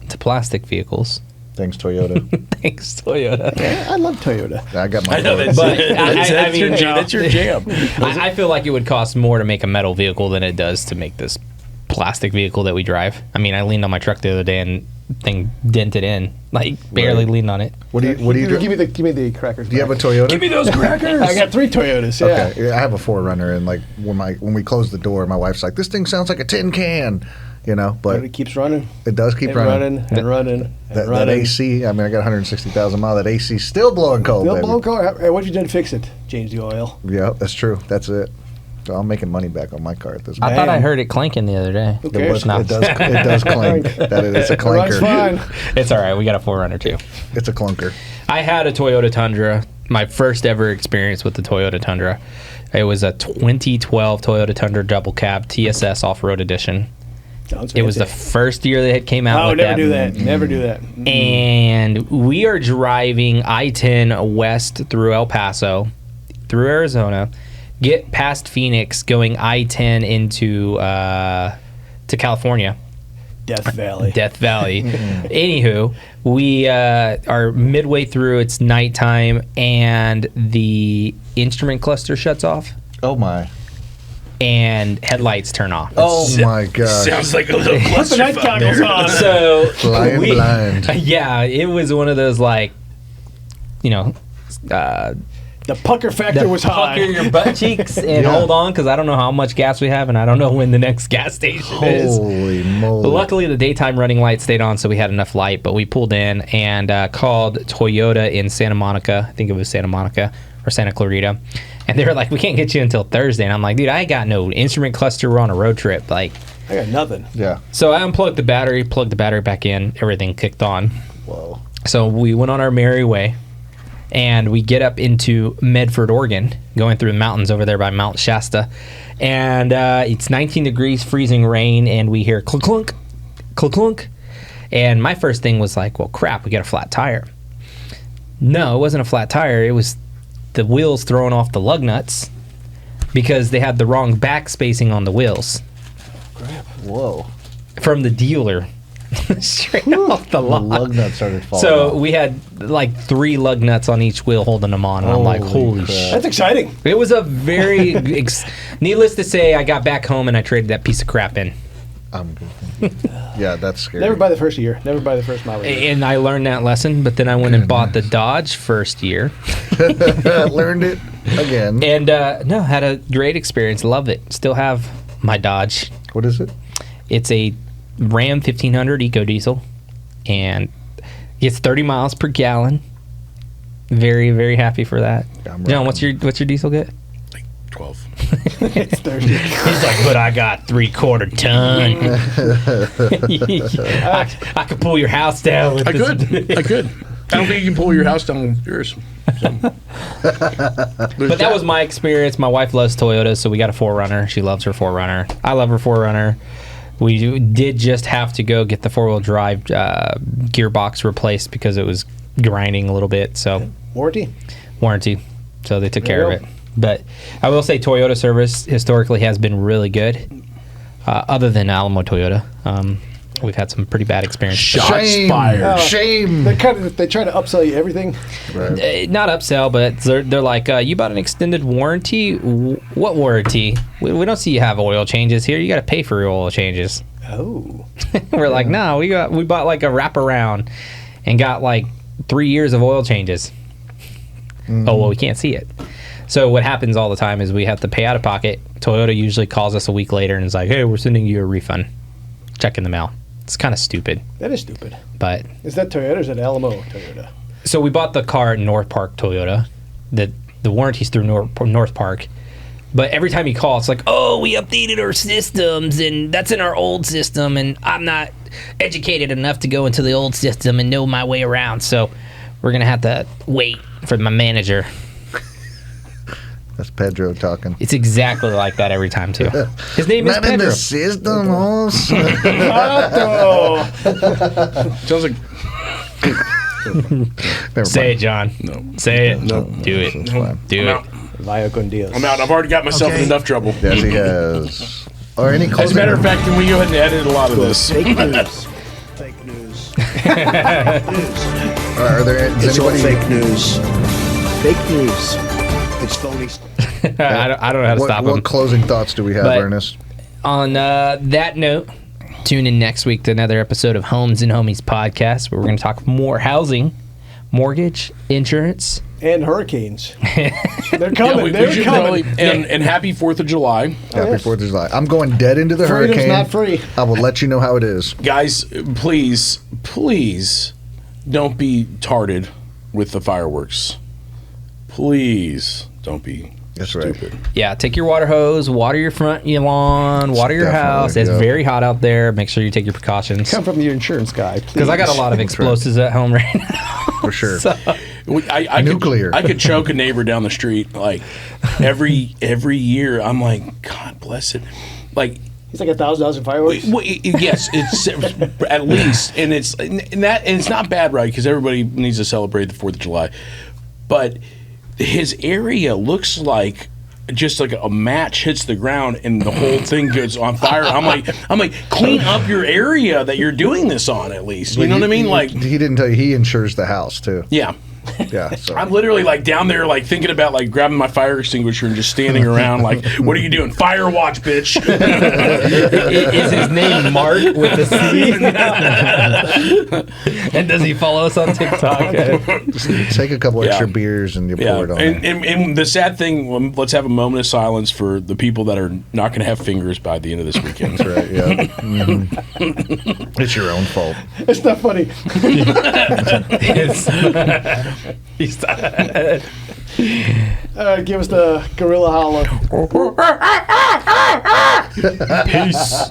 to plastic vehicles. Thanks, Toyota. Thanks, Toyota. I love Toyota. I got my. I know vote. But that's your mean, jam. That's your jam. I feel like it would cost more to make a metal vehicle than it does to make this plastic vehicle that we drive. I mean, I leaned on my truck the other day and thing dented in, like barely leaned on it. What do you Give me the crackers. Do you have a back. Toyota? Give me those crackers. I got 3 Toyotas. Yeah. Okay, yeah, I have a 4Runner, and like when we close the door, my wife's like, "This thing sounds like a tin can," But But it keeps running. it does keep And running. running and running and That running. AC, I mean, I got 160,000 miles. That AC still blowing cold, They'll baby. blow car. Hey, what have you done to fix it? Change the oil. Yeah, that's true. That's it. So I'm making money back on my car at this I point. thought I heard it clanking the other day. Who It, cares? No. it does clink. It's a It runs clanker. fine. It's all right. We got a 4Runner too. It's a clunker. I had a Toyota Tundra. My first ever experience with the Toyota Tundra. It was a 2012 Toyota Tundra double cab TSS off-road edition. Sounds It was the fancy. first year they had came out Oh, with never that. do that. Never do that. And we are driving I-10 west through El Paso, through Arizona, get past Phoenix, going I-10 into to California. Death Valley. Death Valley. Anywho, we are midway through. It's nighttime, and the instrument cluster shuts off. Oh my. and headlights turn off. Oh my gosh. Sounds like a little Put the night clusterfuck goggles there. on. So Flying blind. Yeah, it was one of those like, you know, The pucker factor was high. pucker your butt cheeks and Yeah. hold on because I don't know how much gas we have and I don't know when the next gas station is. Holy moly. But luckily, the daytime running light stayed on, so we had enough light. But we pulled in and called Toyota in Santa Monica. I think it was Santa Monica or Santa Clarita. And they were like, we can't get you until Thursday. And I'm like, dude, I ain't got no instrument cluster. We're on a road trip. Like, I got nothing. Yeah. so I unplugged the battery, plugged the battery back in. Everything kicked on. Whoa. So we went on our merry way. And we get up into Medford, Oregon, going through the mountains over there by Mount Shasta. And it's 19 degrees, freezing rain, and we hear clunk, clunk, clunk, clunk. And my first thing was like, well, crap, we got a flat tire. No, it wasn't a flat tire. It was the wheels throwing off the lug nuts because they had the wrong back spacing on the wheels Whoa. from the dealer. Straight off the The lot. lug nut started falling So off. we had like 3 lug nuts on each wheel holding them on. And I'm like, holy crap. shit. That's exciting. It was a very, needless to say, I got back home and I traded that piece of crap in. I'm good. Yeah, that's scary. Never buy the first year. Never buy the first model year. And I learned that lesson, but then I went and bought the Dodge first year. Learned it again. And no, had a great experience. Love it. Still have my Dodge. What is it? It's a Ram 1500 Eco Diesel and gets 30 miles per gallon. Very, very happy for that. I'm John, rocking. what's your diesel get? 12. It's Thursday. He's like, but I got 3/4 ton. I could pull your house down with I this. could. I could. I don't think you can pull your house down with yours. So. But that was my experience. My wife loves Toyota, so we got a 4Runner. She loves her 4Runner. I love her 4Runner. We did just have to go get the 4-wheel drive gearbox replaced because it was grinding a little bit. So Warranty? warranty. So they took There care you of go. it. But I will say Toyota service historically has been really good. Other than Alamo Toyota, we've had some pretty bad experiences. Shots fired. Oh. Shame. They try to upsell you everything. Right. Not upsell, but they're like, you bought an extended warranty? What warranty? We don't see you have oil changes here. You got to pay for your oil changes. Oh. We're like, no, we bought like a wraparound and got like 3 years of oil changes. Oh, well, we can't see it. So what happens all the time is we have to pay out of pocket. Toyota usually calls us a week later and is like, hey, we're sending you a refund. Check in the mail. It's kind of stupid, That is stupid. but Is that Toyota or is that Alamo Toyota? so we bought the car at North Park Toyota. The warranty's through North Park. But every time you call, it's like, oh, we updated our systems, and that's in our old system, and I'm not educated enough to go into the old system and know my way around. So we're going to have to wait for my manager. That's Pedro talking. It's exactly like that every time, too. His name is Not in Pedro. the system, also. Sounds like Never Say it, mind. John. no. Say it. No. Do it. That's fine. Do I'm it. out. Vaya con Dios. I'm out. I've already got myself in Okay. enough trouble. Yes, he has. Or any As a closing matter of fact, can we go ahead and edit a lot of this? Fake news. Fake news. news. Are there is It's all anybody, fake news. Fake news. It's phony. I don't know how to stop what him. closing thoughts do we have, But- Ernest? On that note, tune in next week to another episode of Homes and Homies podcast, where we're going to talk more housing, mortgage, insurance. And hurricanes. They're Yeah, coming. we They're should coming. probably, and happy 4th of July. Happy yes. 4th of July. I'm going dead into the Freedom's hurricane. not free. I will let you know how it is. Guys, please don't be tarded with the fireworks. Please don't be That's right. stupid. Yeah, take your water hose, water your front your lawn, water your Definitely, house. It's yeah. very hot out there. Make sure you take your precautions. Come from your insurance guy, please. Because I got a lot of explosives at home right now. For sure. So, I Nuclear. I could choke a neighbor down the street like every year. I'm like, God bless it. Like, He's like $1,000 in fireworks. yes, it's at least, and it's not bad, right? Because everybody needs to celebrate the 4th of July, but his area looks like just like a match hits the ground and the whole thing goes on fire. I'm like, clean up your area that you're doing this on, at least. You know what I mean? Like, he didn't tell you he insures the house too. yeah. Yeah, so I'm literally like down there, like thinking about like grabbing my fire extinguisher and just standing around, like, what are you doing? Fire watch, bitch. Is his name Mark with a C? And does he follow us on TikTok? just take a couple extra beers and you pour it on there. And the sad thing, let's have a moment of silence for the people that are not going to have fingers by the end of this weekend. That's right, yeah. It's your own fault. It's not funny. Give us the gorilla holler. Peace.